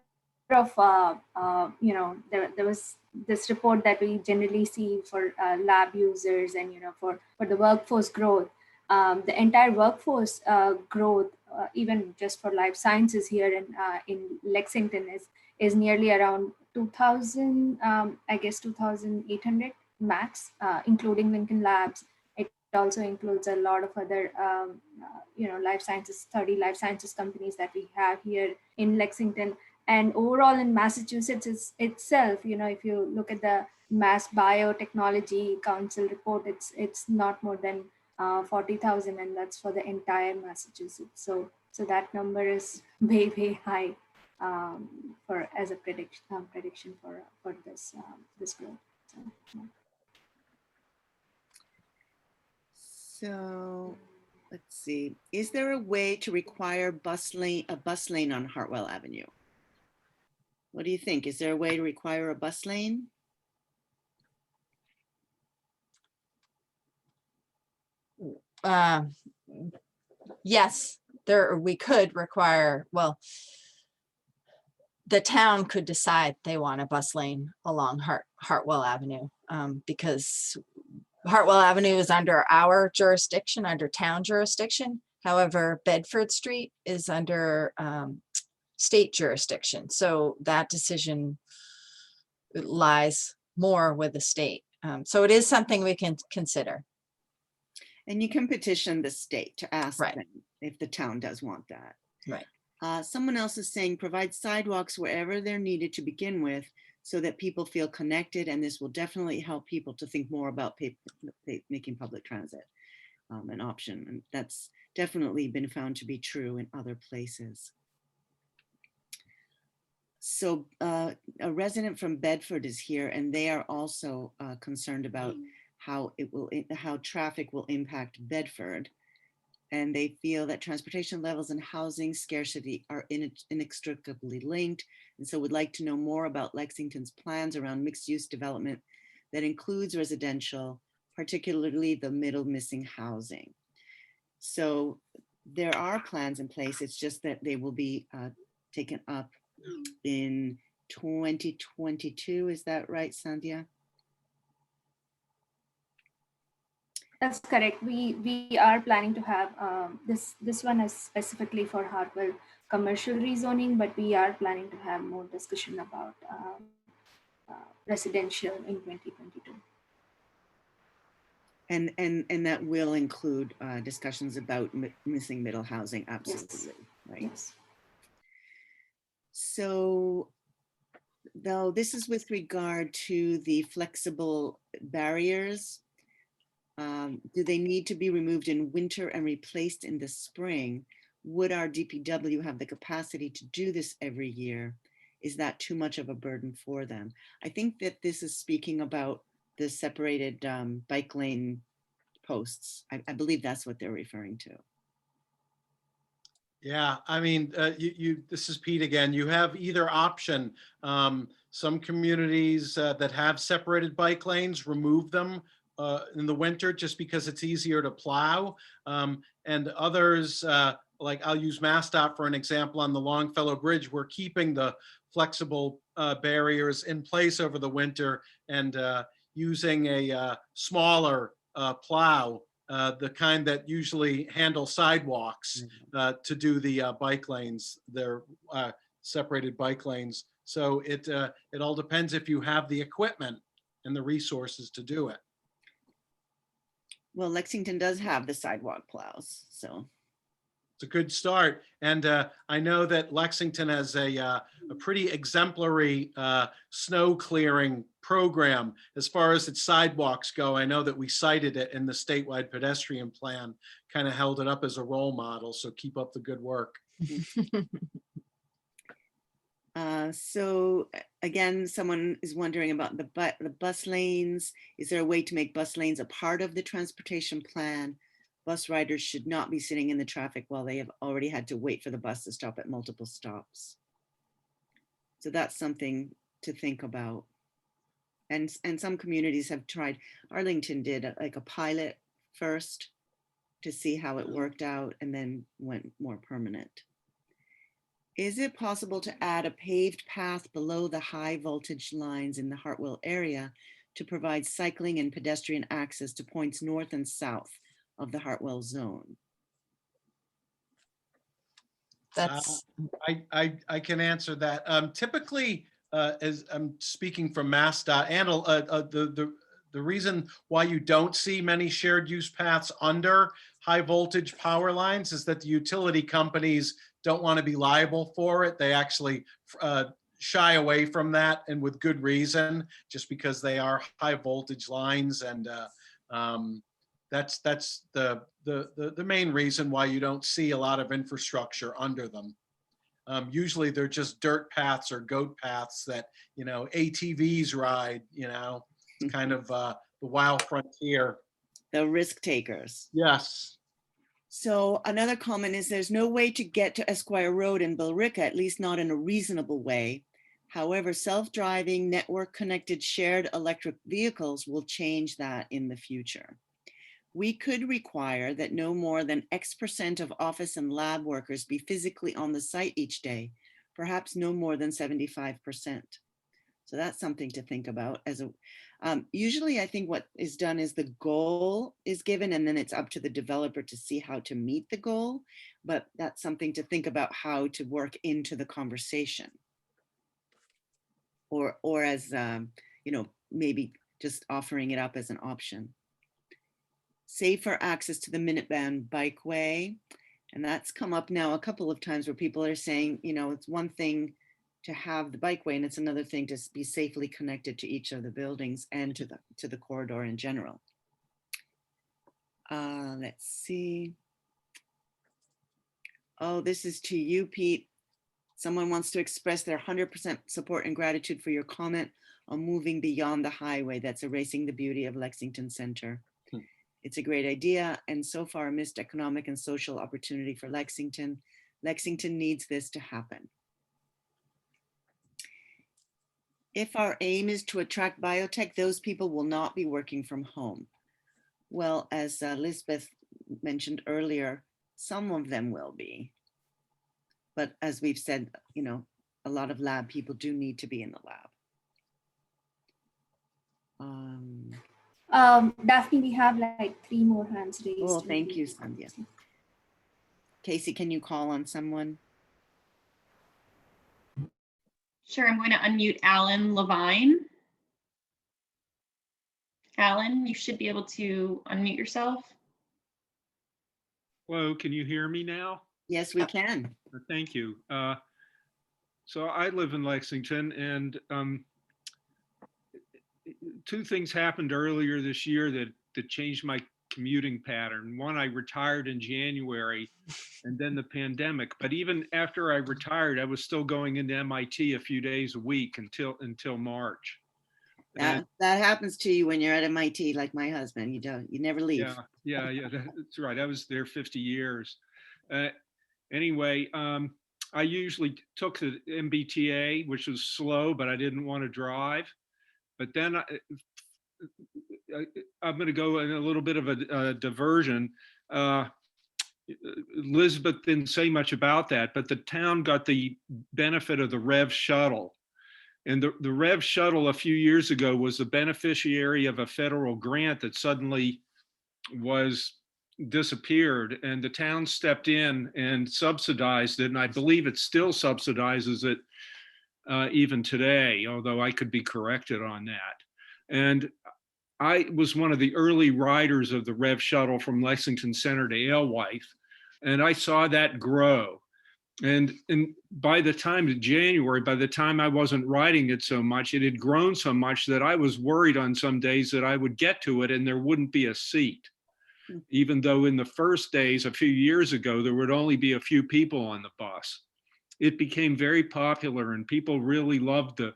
of there was this report that we generally see for lab users and for the workforce growth. The entire workforce growth, even just for life sciences here in Lexington, is nearly around 2,000, I guess 2,800 max, including Lincoln Labs. It also includes a lot of other, life sciences, 30 life sciences companies that we have here in Lexington. And overall in Massachusetts itself, if you look at the Mass Biotechnology Council report, it's not more than 40,000, and that's for the entire Massachusetts. So that number is way, way high as a prediction for this growth. So let's see. Is there a way to require a bus lane on Hartwell Avenue? What do you think? Is there a way to require a bus lane? Yes, we could require, well, the town could decide they want a bus lane along Hartwell Avenue because Hartwell Avenue is under our jurisdiction, under town jurisdiction. However, Bedford Street is under state jurisdiction. So that decision lies more with the state. So it is something we can consider. And you can petition the state to ask Right. them if the town does want that. Right. Someone else is saying provide sidewalks wherever they're needed to begin with so that people feel connected, and this will definitely help people to think more about making public transit an option. And that's definitely been found to be true in other places. So a resident from Bedford is here, and they are also concerned about how traffic will impact Bedford. And they feel that transportation levels and housing scarcity are inextricably linked, and so would like to know more about Lexington's plans around mixed-use development that includes residential, particularly the middle missing housing. So there are plans in place. It's just that they will be taken up in 2022. Is that right, Sandhya? That's correct. We are planning to have this one is specifically for Hartwell commercial rezoning, but we are planning to have more discussion about residential in 2022. And that will include discussions about missing middle housing, absolutely, Yes. right? Yes. So, though this is with regard to the flexible barriers, do they need to be removed in winter and replaced in the spring? Would our DPW have the capacity to do this every year? Is that too much of a burden for them? I think that this is speaking about the separated bike lane posts. I believe that's what they're referring to. Yeah, I mean, this is Pete again. You have either option. Some communities that have separated bike lanes remove them in the winter just because it's easier to plow. And others, like I'll use MassDOT for an example on the Longfellow Bridge, we're keeping the flexible barriers in place over the winter and using a smaller plow, the kind that usually handle sidewalks to do the bike lanes, their separated bike lanes. So it all depends if you have the equipment and the resources to do it. Well, Lexington does have the sidewalk plows, so. It's a good start. And I know that Lexington has a pretty exemplary snow clearing program as far as its sidewalks go. I know that we cited it in the statewide pedestrian plan, kind of held it up as a role model. So keep up the good work. So again, someone is wondering about the bus lanes. Is there a way to make bus lanes a part of the transportation plan? Bus riders should not be sitting in the traffic while they have already had to wait for the bus to stop at multiple stops. So that's something to think about. And some communities have tried. Arlington did like a pilot first to see how it worked out and then went more permanent. Is it possible to add a paved path below the high voltage lines in the Hartwell area to provide cycling and pedestrian access to points north and south of the Hartwell zone? That's I can answer that. Typically, as I'm speaking from MassDOT, and the reason why you don't see many shared use paths under high voltage power lines is that the utility companies don't want to be liable for it. They actually shy away from that, and with good reason, just because they are high voltage lines, and that's the main reason why you don't see a lot of infrastructure under them. Usually they're just dirt paths or goat paths that, ATVs ride, it's kind of the wild frontier. The risk takers. Yes. So another comment is there's no way to get to Esquire Road in Billerica, at least not in a reasonable way. However, self-driving, network-connected shared electric vehicles will change that in the future. We could require that no more than X% of office and lab workers be physically on the site each day, perhaps no more than 75%. So that's something to think about. Usually I think what is done is the goal is given and then it's up to the developer to see how to meet the goal, but that's something to think about how to work into the conversation. Or as, maybe just offering it up as an option. Safer access to the Minuteman bikeway. And that's come up now a couple of times where people are saying, it's one thing to have the bikeway and it's another thing to be safely connected to each of the buildings and to the corridor in general. Let's see. Oh, this is to you, Pete. Someone wants to express their 100% support and gratitude for your comment on moving beyond the highway that's erasing the beauty of Lexington Center. It's a great idea and so far a missed economic and social opportunity for Lexington. Lexington needs this to happen. If our aim is to attract biotech, those people will not be working from home. Well, as Lisbeth mentioned earlier, some of them will be. But as we've said, you know, a lot of lab people do need to be in the lab. Daphne, we have like 3 more hands raised. Oh, thank you, Sandhya. Casey, can you call on someone? Sure, I'm going to unmute Alan Levine. Alan, you should be able to unmute yourself. Hello, can you hear me now? Yes, we can. Thank you. So I live in Lexington, and 2 things happened earlier this year that changed my commuting pattern. One, I retired in January, and then the pandemic. But even after I retired, I was still going into MIT a few days a week until March. That happens to you when you're at MIT, like my husband. You never leave. Yeah, that's right. I was there 50 years. Anyway, I usually took the MBTA, which was slow, but I didn't want to drive. But then I'm going to go in a little bit of a diversion. Elizabeth didn't say much about that, but the town got the benefit of the Rev shuttle. And the Rev shuttle a few years ago was the beneficiary of a federal grant that suddenly disappeared, and the town stepped in and subsidized it. And I believe it still subsidizes it even today, although I could be corrected on that. And I was one of the early riders of the Rev shuttle from Lexington Center to Alewife, and I saw that grow. And by the time of January, by the time I wasn't riding it so much, it had grown so much that I was worried on some days that I would get to it and there wouldn't be a seat. Even though in the first days, a few years ago, there would only be a few people on the bus. It became very popular and people really loved the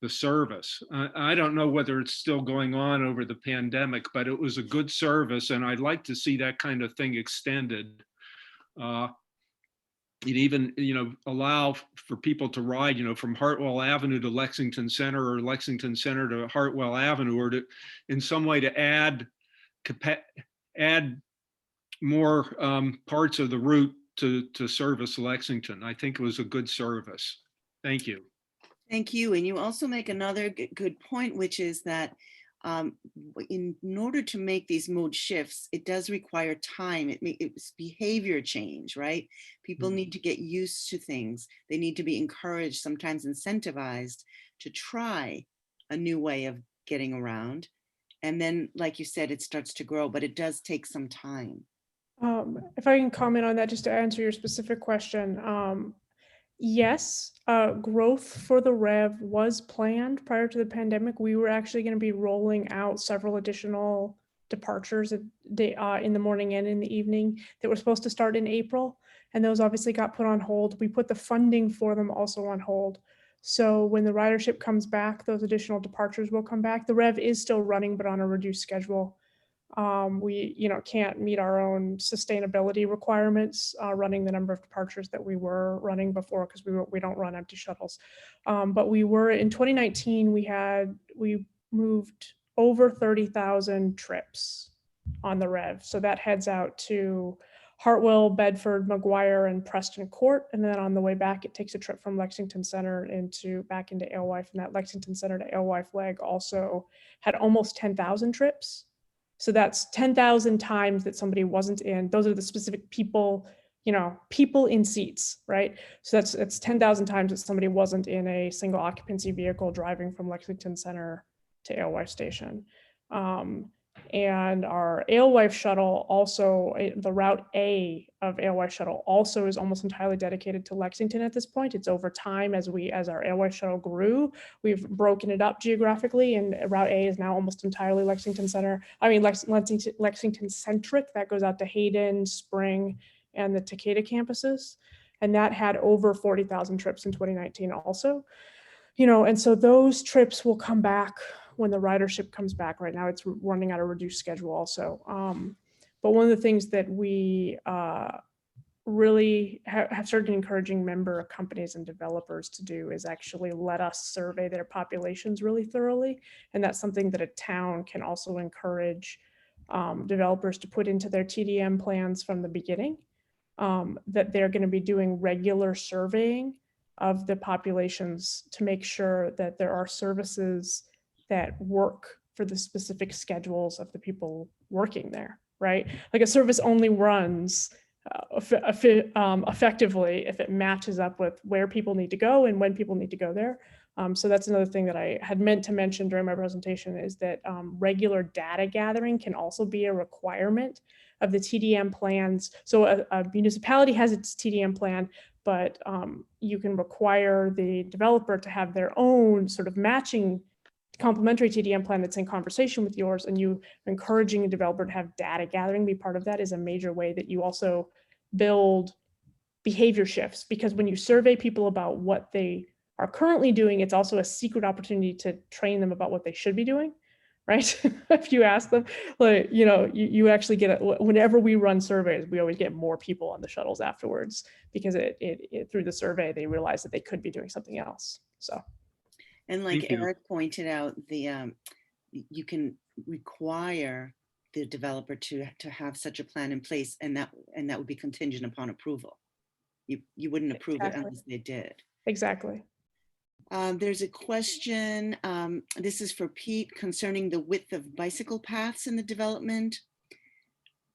service. I don't know whether it's still going on over the pandemic, but it was a good service, and I'd like to see that kind of thing extended. It even, allow for people to ride, from Hartwell Avenue to Lexington Center, or Lexington Center to Hartwell Avenue, or to, in some way, to add more parts of the route to service Lexington. I think it was a good service. Thank you. Thank you. And you also make another good point, which is that in order to make these mode shifts, it does require time. It's behavior change, right? People need to get used to things. They need to be encouraged, sometimes incentivized, to try a new way of getting around. And then, like you said, it starts to grow, but it does take some time. If I can comment on that, just to answer your specific question. Yes, growth for the Rev was planned prior to the pandemic. We were actually going to be rolling out several additional departures in the morning and in the evening that were supposed to start in April, and those obviously got put on hold. We put the funding for them also on hold. So when the ridership comes back, those additional departures will come back. The Rev is still running, but on a reduced schedule. We can't meet our own sustainability requirements running the number of departures that we were running before, because we don't run empty shuttles. But we were in 2019, we moved over 30,000 trips on the Rev. So that heads out to Hartwell, Bedford, McGuire, and Preston Court. And then on the way back, it takes a trip from Lexington Center back into Alewife. And that Lexington Center to Alewife leg also had almost 10,000 trips. So that's 10,000 times that somebody wasn't in. Those are the specific people, people in seats, right? So that's 10,000 times that somebody wasn't in a single occupancy vehicle driving from Lexington Center to Alewife Station. And our Alewife shuttle also, the Route A of Alewife shuttle also is almost entirely dedicated to Lexington at this point. It's over time as our Alewife shuttle grew, we've broken it up geographically, and Route A is now almost entirely Lexington centric. That goes out to Hayden, Spring, and the Takeda campuses. And that had over 40,000 trips in 2019 also. And so those trips will come back when the ridership comes back. Right now it's running at a reduced schedule also. But one of the things that we really have started encouraging member companies and developers to do is actually let us survey their populations really thoroughly. And that's something that a town can also encourage developers to put into their TDM plans from the beginning, that they're going to be doing regular surveying of the populations to make sure that there are services that work for the specific schedules of the people working there, right? Like a service only runs effectively if it matches up with where people need to go and when people need to go there. So that's another thing that I had meant to mention during my presentation, is that regular data gathering can also be a requirement of the TDM plans. So a municipality has its TDM plan, but you can require the developer to have their own sort of matching complementary TDM plan that's in conversation with yours, and you encouraging a developer to have data gathering be part of that is a major way that you also build behavior shifts. Because when you survey people about what they are currently doing, it's also a secret opportunity to train them about what they should be doing, right? If you ask them, like, you know, you actually get whenever we run surveys, we always get more people on the shuttles afterwards, because it through the survey, they realize that they could be doing something else. So. And like Eric pointed out, you can require the developer to have such a plan in place, and that would be contingent upon approval. You wouldn't approve it unless they did. Exactly. There's a question, this is for Pete, concerning the width of bicycle paths in the development.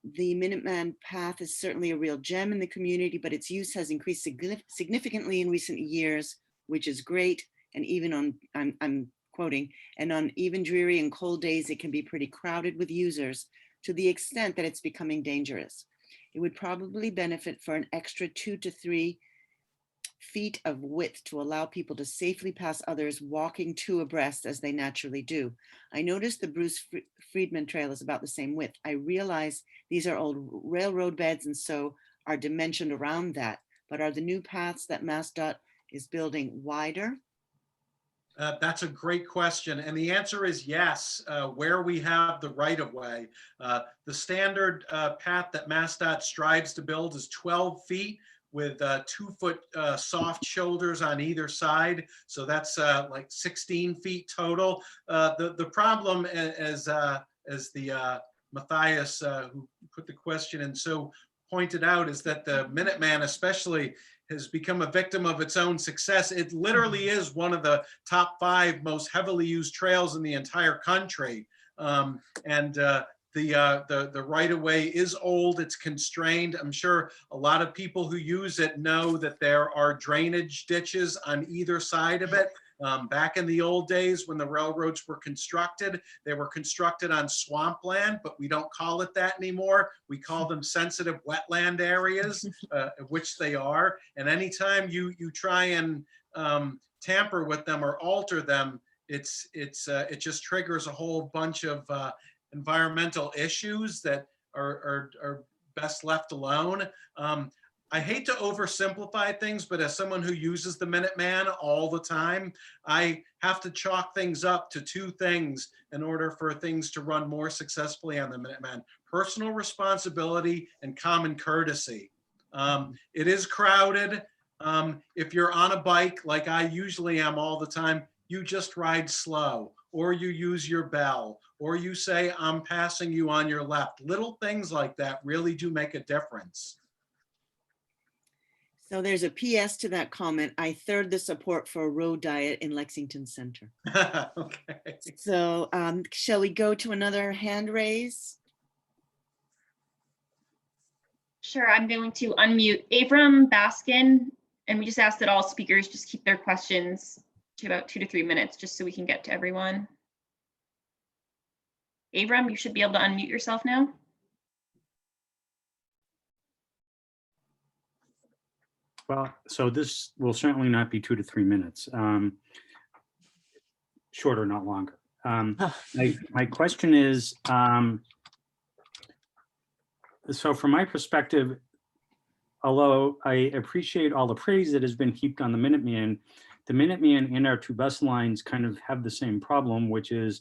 The Minuteman path is certainly a real gem in the community, but its use has increased significantly in recent years, which is great. And even on, I'm quoting, and on even dreary and cold days, it can be pretty crowded with users, to the extent that it's becoming dangerous. It would probably benefit for an extra 2 to 3 feet of width to allow people to safely pass others walking 2 abreast as they naturally do. I noticed the Bruce Friedman Trail is about the same width. I realize these are old railroad beds and so are dimensioned around that, but are the new paths that MassDOT is building wider? That's a great question. And the answer is yes, where we have the right of way. The standard path that MassDOT strives to build is 12 feet with 2-foot soft shoulders on either side. So that's like 16 feet total. The problem, as the Matthias who put the question in so pointed out, is that the Minuteman especially has become a victim of its own success. It literally is one of the top 5 most heavily used trails in the entire country. The right-of-way is old, it's constrained. I'm sure a lot of people who use it know that there are drainage ditches on either side of it. Back in the old days when the railroads were constructed, they were constructed on swampland, but we don't call it that anymore. We call them sensitive wetland areas, which they are. And anytime you try and tamper with them or alter them, it just triggers a whole bunch of environmental issues that are best left alone. I hate to oversimplify things, but as someone who uses the Minuteman all the time, I have to chalk things up to 2 things in order for things to run more successfully on the Minuteman: personal responsibility and common courtesy. It is crowded. If you're on a bike, like I usually am all the time, you just ride slow, or you use your bell, or you say, I'm passing you on your left. Little things like that really do make a difference. So there's a PS to that comment. I third the support for a road diet in Lexington Center. Okay. So shall we go to another hand raise? Sure, I'm going to unmute Abram Baskin, and we just ask that all speakers just keep their questions to about 2 to 3 minutes, just so we can get to everyone. Abram, you should be able to unmute yourself now. Well, so this will certainly not be 2 to 3 minutes. Shorter, not longer. My question is, so from my perspective, although I appreciate all the praise that has been heaped on the Minuteman, the Minuteman and our two bus lines kind of have the same problem, which is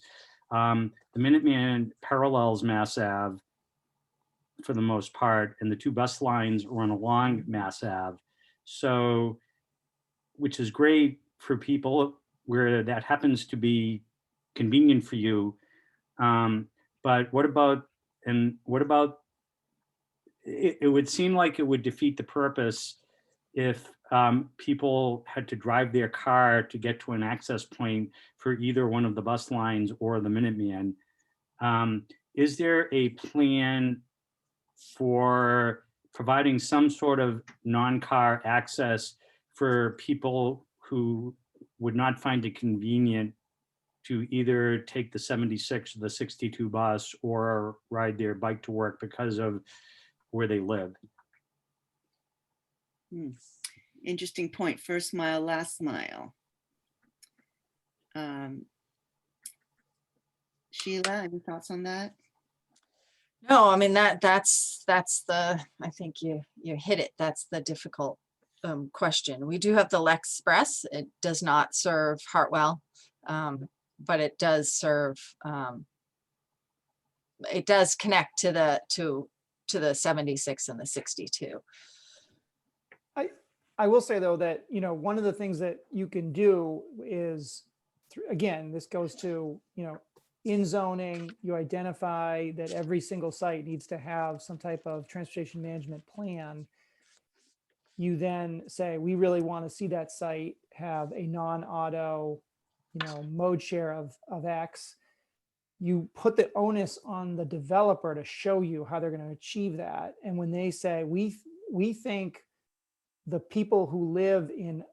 the Minuteman parallels Mass Ave for the most part, and the two bus lines run along Mass Ave. So, which is great for people where that happens to be convenient for you. But what about it would seem like it would defeat the purpose if people had to drive their car to get to an access point for either one of the bus lines or the Minuteman. Is there a plan for providing some sort of non-car access for people who would not find it convenient to either take the 76 or the 62 bus or ride their bike to work because of where they live? Interesting point. First mile, last mile. Sheila, any thoughts on that? No, I mean, that's the, I think you hit it. That's the difficult question. We do have the Lexpress. It does not serve Hartwell, but it does serve, it does connect to the 76 and the 62. I will say though that, you know, one of the things that you can do is, again, this goes to, you know, in zoning, you identify that every single site needs to have some type of transportation management plan. You then say, we really want to see that site have a non-auto, you know, mode share of X. You put the onus on the developer to show you how they're going to achieve that. And when they say, we think the people who live in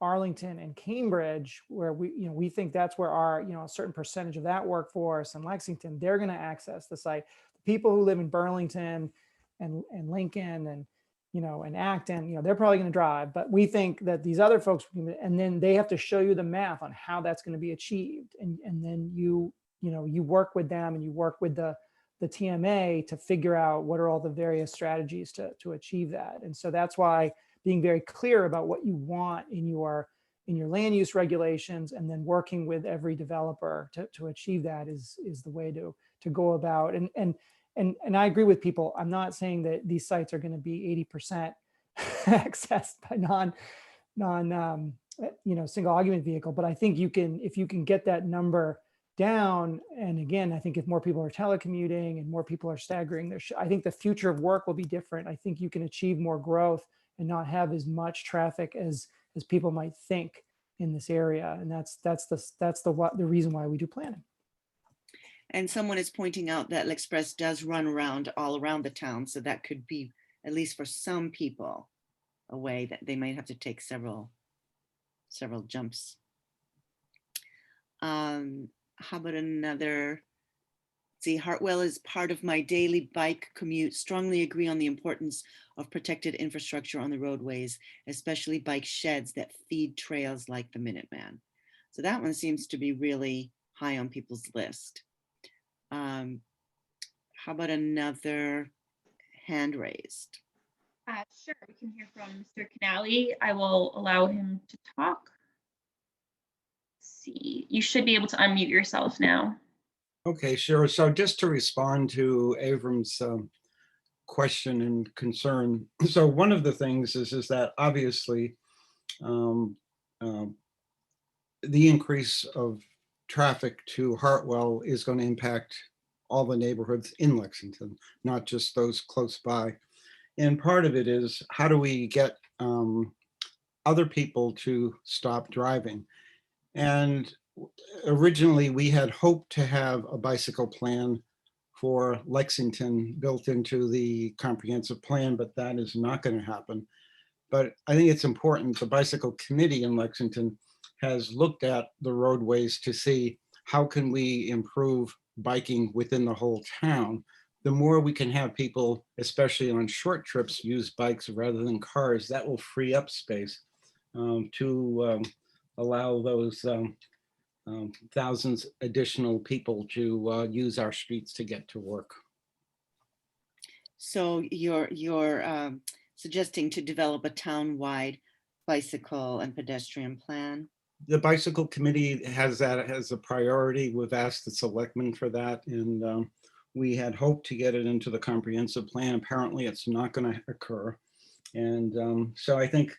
Arlington and Cambridge, where we think that's where our, you know, a certain percentage of that workforce in Lexington, they're going to access the site. The people who live in Burlington and Lincoln and, you know, and Acton, you know, they're probably going to drive, but we think that these other folks, and then they have to show you the math on how that's going to be achieved. And then you work with them and you work with the TMA to figure out what are all the various strategies to achieve that. And so that's why being very clear about what you want in your land use regulations, and then working with every developer to achieve that is the way to go about. And I agree with people. I'm not saying that these sites are going to be 80% accessed by non single argument vehicle, but I think if you can get that number down, and again, I think if more people are telecommuting and more people are staggering I think the future of work will be different. I think you can achieve more growth and not have as much traffic as people might think in this area. And that's the reason why we do planning. And someone is pointing out that L'Express does run all around the town. So that could be, at least for some people, a way that they might have to take several jumps. How about another? See, Hartwell is part of my daily bike commute. Strongly agree on the importance of protected infrastructure on the roadways, especially bike sheds that feed trails like the Minuteman. So that one seems to be really high on people's list. How about another hand raised? Sure, we can hear from Mr. Canali. I will allow him to talk. Let's see, you should be able to unmute yourself now. Okay, sure. So just to respond to Avram's question and concern. So one of the things is that obviously the increase of traffic to Hartwell is going to impact all the neighborhoods in Lexington, not just those close by. And part of it is, how do we get other people to stop driving? And originally we had hoped to have a bicycle plan for Lexington built into the comprehensive plan, but that is not going to happen. But I think it's important, the bicycle committee in Lexington has looked at the roadways to see how can we improve biking within the whole town. The more we can have people, especially on short trips, use bikes rather than cars, that will free up space to allow those thousands additional people to use our streets to get to work. So you're suggesting to develop a town-wide bicycle and pedestrian plan? The bicycle committee has that as a priority. We've asked the selectmen for that, and we had hoped to get it into the comprehensive plan. Apparently, it's not going to occur. And so I think,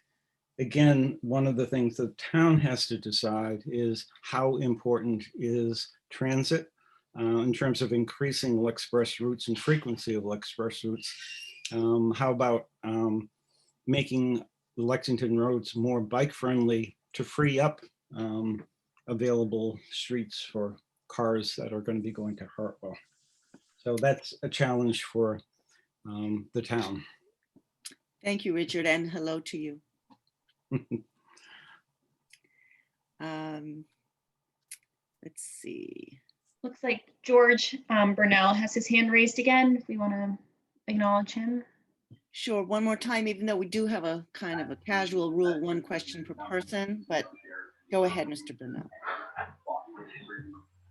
again, one of the things the town has to decide is how important is transit in terms of increasing express routes and frequency of express routes. How about making the Lexington roads more bike friendly to free up available streets for cars that are going to be going to Hartwell. So that's a challenge for the town. Thank you, Richard, and hello to you. Let's see. Looks like George Burnell has his hand raised again, if we want to acknowledge him. Sure, one more time, even though we do have a kind of a casual rule, one question per person, but go ahead, Mr. Burnell.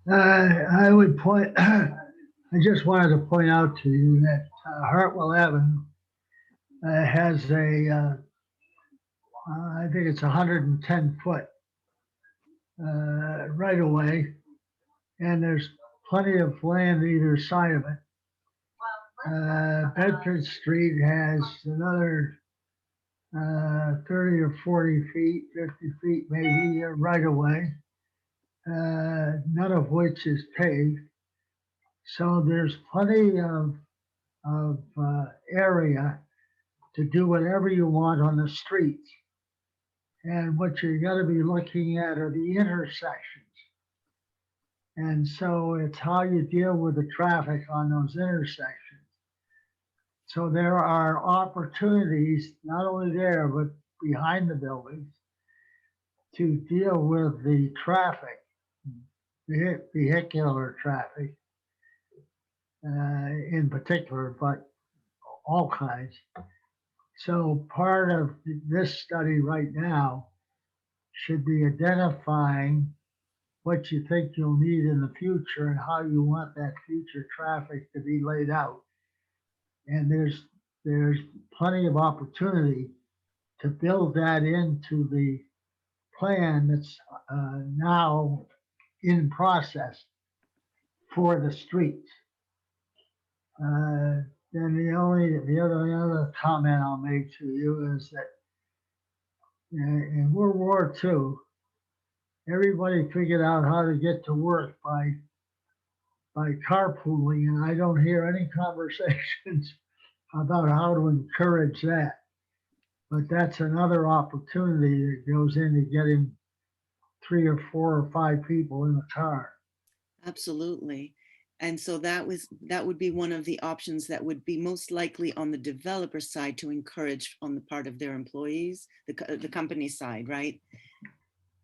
I would point, I just wanted to point out to you that Hartwell Avenue has a, I think it's 110-foot right away, and there's plenty of land either side of it. Bedford Street has another 30 or 40 feet, 50 feet maybe right away, none of which is paved. So there's plenty of area to do whatever you want on the streets. And what you got to be looking at are the intersections. And so it's how you deal with the traffic on those intersections. So there are opportunities, not only there, but behind the buildings to deal with the traffic, vehicular traffic in particular, but all kinds. So part of this study right now should be identifying what you think you'll need in the future and how you want that future traffic to be laid out. And there's plenty of opportunity to build that into the plan that's now in process for the streets. Then the other comment I'll make to you is that in World War II, everybody figured out how to get to work by carpooling, and I don't hear any conversations about how to encourage that. But that's another opportunity that goes into getting 3 or 4 or 5 people in the car. Absolutely. And so that would be one of the options that would be most likely on the developer side to encourage on the part of their employees, the company side, right?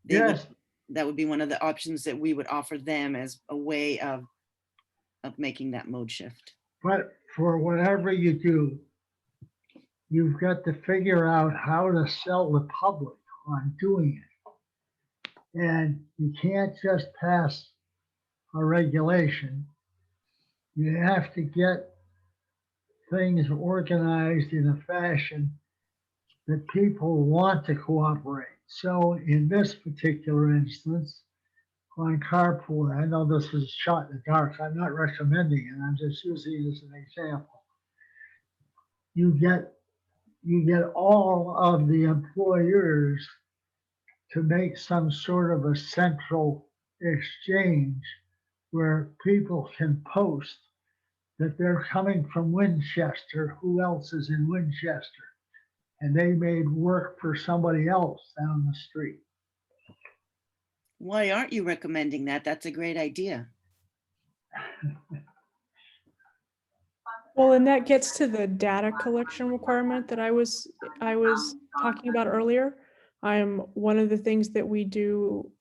Yes. That would be one of the options that we would offer them as a way of making that mode shift. But for whatever you do, you've got to figure out how to sell the public on doing it. And you can't just pass a regulation. You have to get things organized in a fashion that people want to cooperate. So in this particular instance, on carpooling, I know this is shot in the dark. I'm not recommending it. I'm just using it as an example. You get all of the employers to make some sort of a central exchange where people can post that they're coming from Winchester, who else is in Winchester? And they made work for somebody else down the street. Why aren't you recommending that? That's a great idea. Well, and that gets to the data collection requirement that I was talking about earlier. One of the things that we do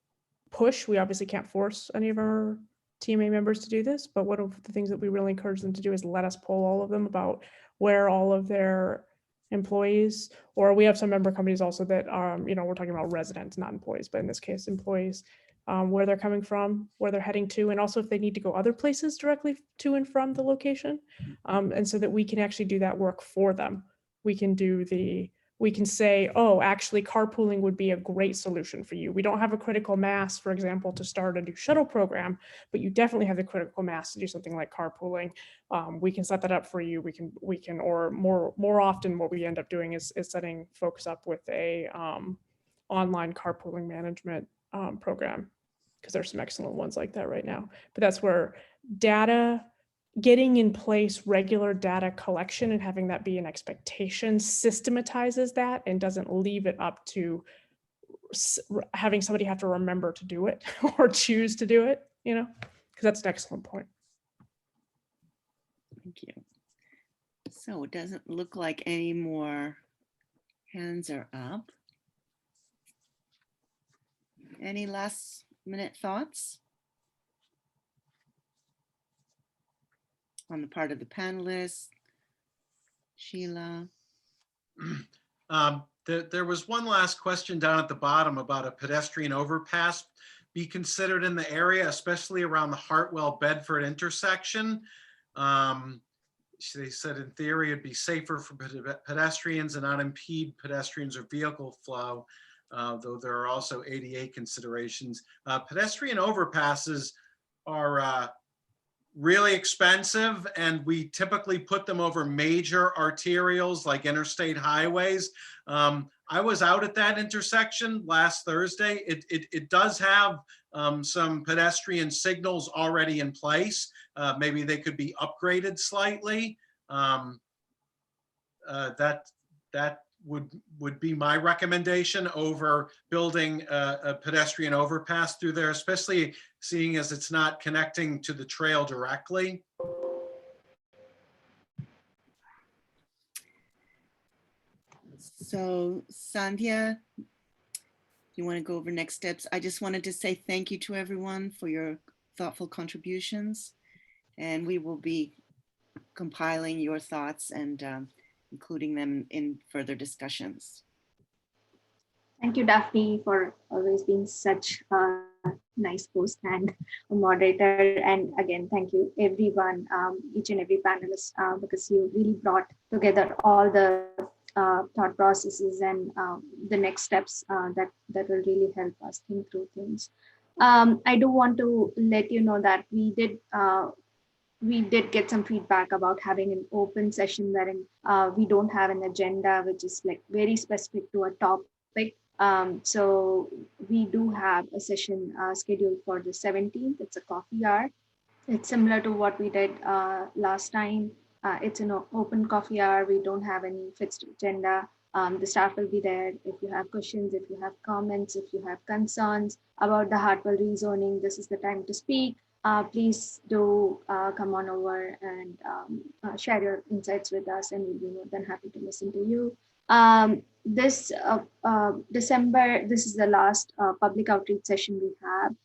push, we obviously can't force any of our TMA members to do this, but one of the things that we really encourage them to do is let us poll all of them about where all of their employees, or we have some member companies also that we're talking about residents, not employees, but in this case, employees, where they're coming from, where they're heading to, and also if they need to go other places directly to and from the location. And so that we can actually do that work for them. We can we can say, oh, actually carpooling would be a great solution for you. We don't have a critical mass, for example, to start a new shuttle program, but you definitely have the critical mass to do something like carpooling. We can set that up for you. We can, or more often what we end up doing is setting folks up with a online carpooling management program, because there's some excellent ones like that right now. But that's where getting in place regular data collection and having that be an expectation systematizes that and doesn't leave it up to having somebody have to remember to do it or choose to do it, because that's an excellent point. Thank you. So it doesn't look like any more hands are up. Any last minute thoughts on the part of the panelists? Sheila? There was one last question down at the bottom about a pedestrian overpass be considered in the area, especially around the Hartwell Bedford intersection. They said in theory it'd be safer for pedestrians and not impede pedestrians or vehicle flow, though there are also ADA considerations. Pedestrian overpasses are really expensive, and we typically put them over major arterials like interstate highways. I was out at that intersection last Thursday. It does have some pedestrian signals already in place. Maybe they could be upgraded slightly. That would be my recommendation over building a pedestrian overpass through there, especially seeing as it's not connecting to the trail directly. So Sandhya, you want to go over next steps? I just wanted to say thank you to everyone for your thoughtful contributions, and we will be compiling your thoughts and including them in further discussions. Thank you, Daphne, for always being such a nice host and a moderator. And again, thank you everyone, each and every panelist, because you really brought together all the thought processes and the next steps that will really help us think through things. I do want to let you know that we did get some feedback about having an open session wherein we don't have an agenda, which is like very specific to a topic. So we do have a session scheduled for the 17th. It's a coffee hour. It's similar to what we did last time. It's an open coffee hour. We don't have any fixed agenda. The staff will be there. If you have questions, if you have comments, if you have concerns about the Hartwell rezoning, this is the time to speak. Please do come on over and share your insights with us, and we'll be more than happy to listen to you. This December, this is the last public outreach session we have,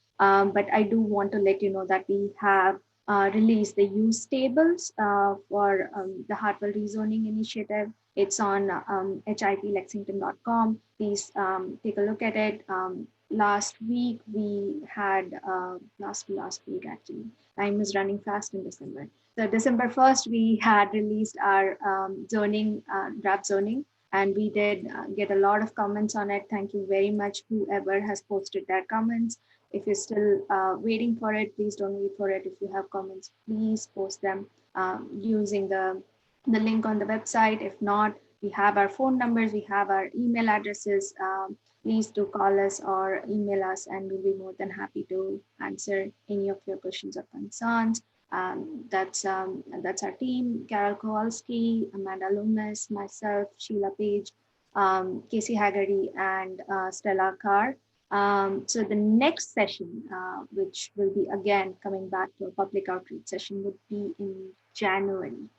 but I do want to let you know that we have released the use tables for the Hartwell rezoning initiative. It's on hiplexington.com. Please take a look at it. Last week we had, last week actually, time is running fast in December. So December 1st, we had released our zoning, draft zoning, and we did get a lot of comments on it. Thank you very much, whoever has posted their comments. If you're still waiting for it, please don't wait for it. If you have comments, please post them using the link on the website. If not, we have our phone numbers, we have our email addresses. Please do call us or email us, and we'll be more than happy to answer any of your questions or concerns. That's our team: Carol Kowalski, Amanda Loomis, myself, Sheila Page, Casey Haggerty, and Stella Carr. So the next session, which will be again coming back to a public outreach session, would be in January.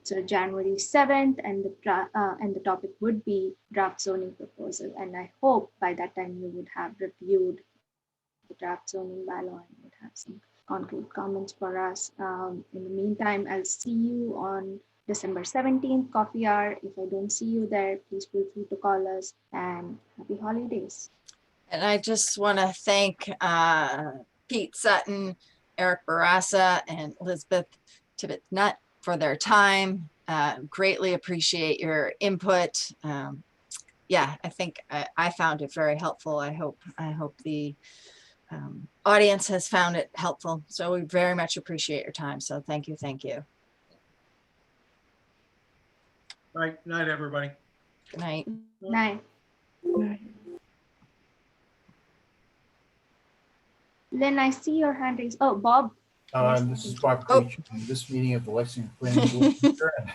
So January 7th, and the topic would be draft zoning proposal. And I hope by that time you would have reviewed the draft zoning bylaw and would have some concrete comments for us. In the meantime, I'll see you on December 17th, coffee hour. If I don't see you there, please feel free to call us, and happy holidays. And I just want to thank Pete Sutton, Eric Barassa, and Elizabeth Tibbet-Nutt for their time greatly appreciate your input. Yeah, I think I found it very helpful. I hope the audience has found it helpful. So we very much appreciate your time. So thank you, thank you. Right, night, everybody. Good night. Night. Right. Lynn, I see your hand raised. Oh, Bob. This is Bob Oh. Creech. This meeting of the Lexington Planning Board is adjourned.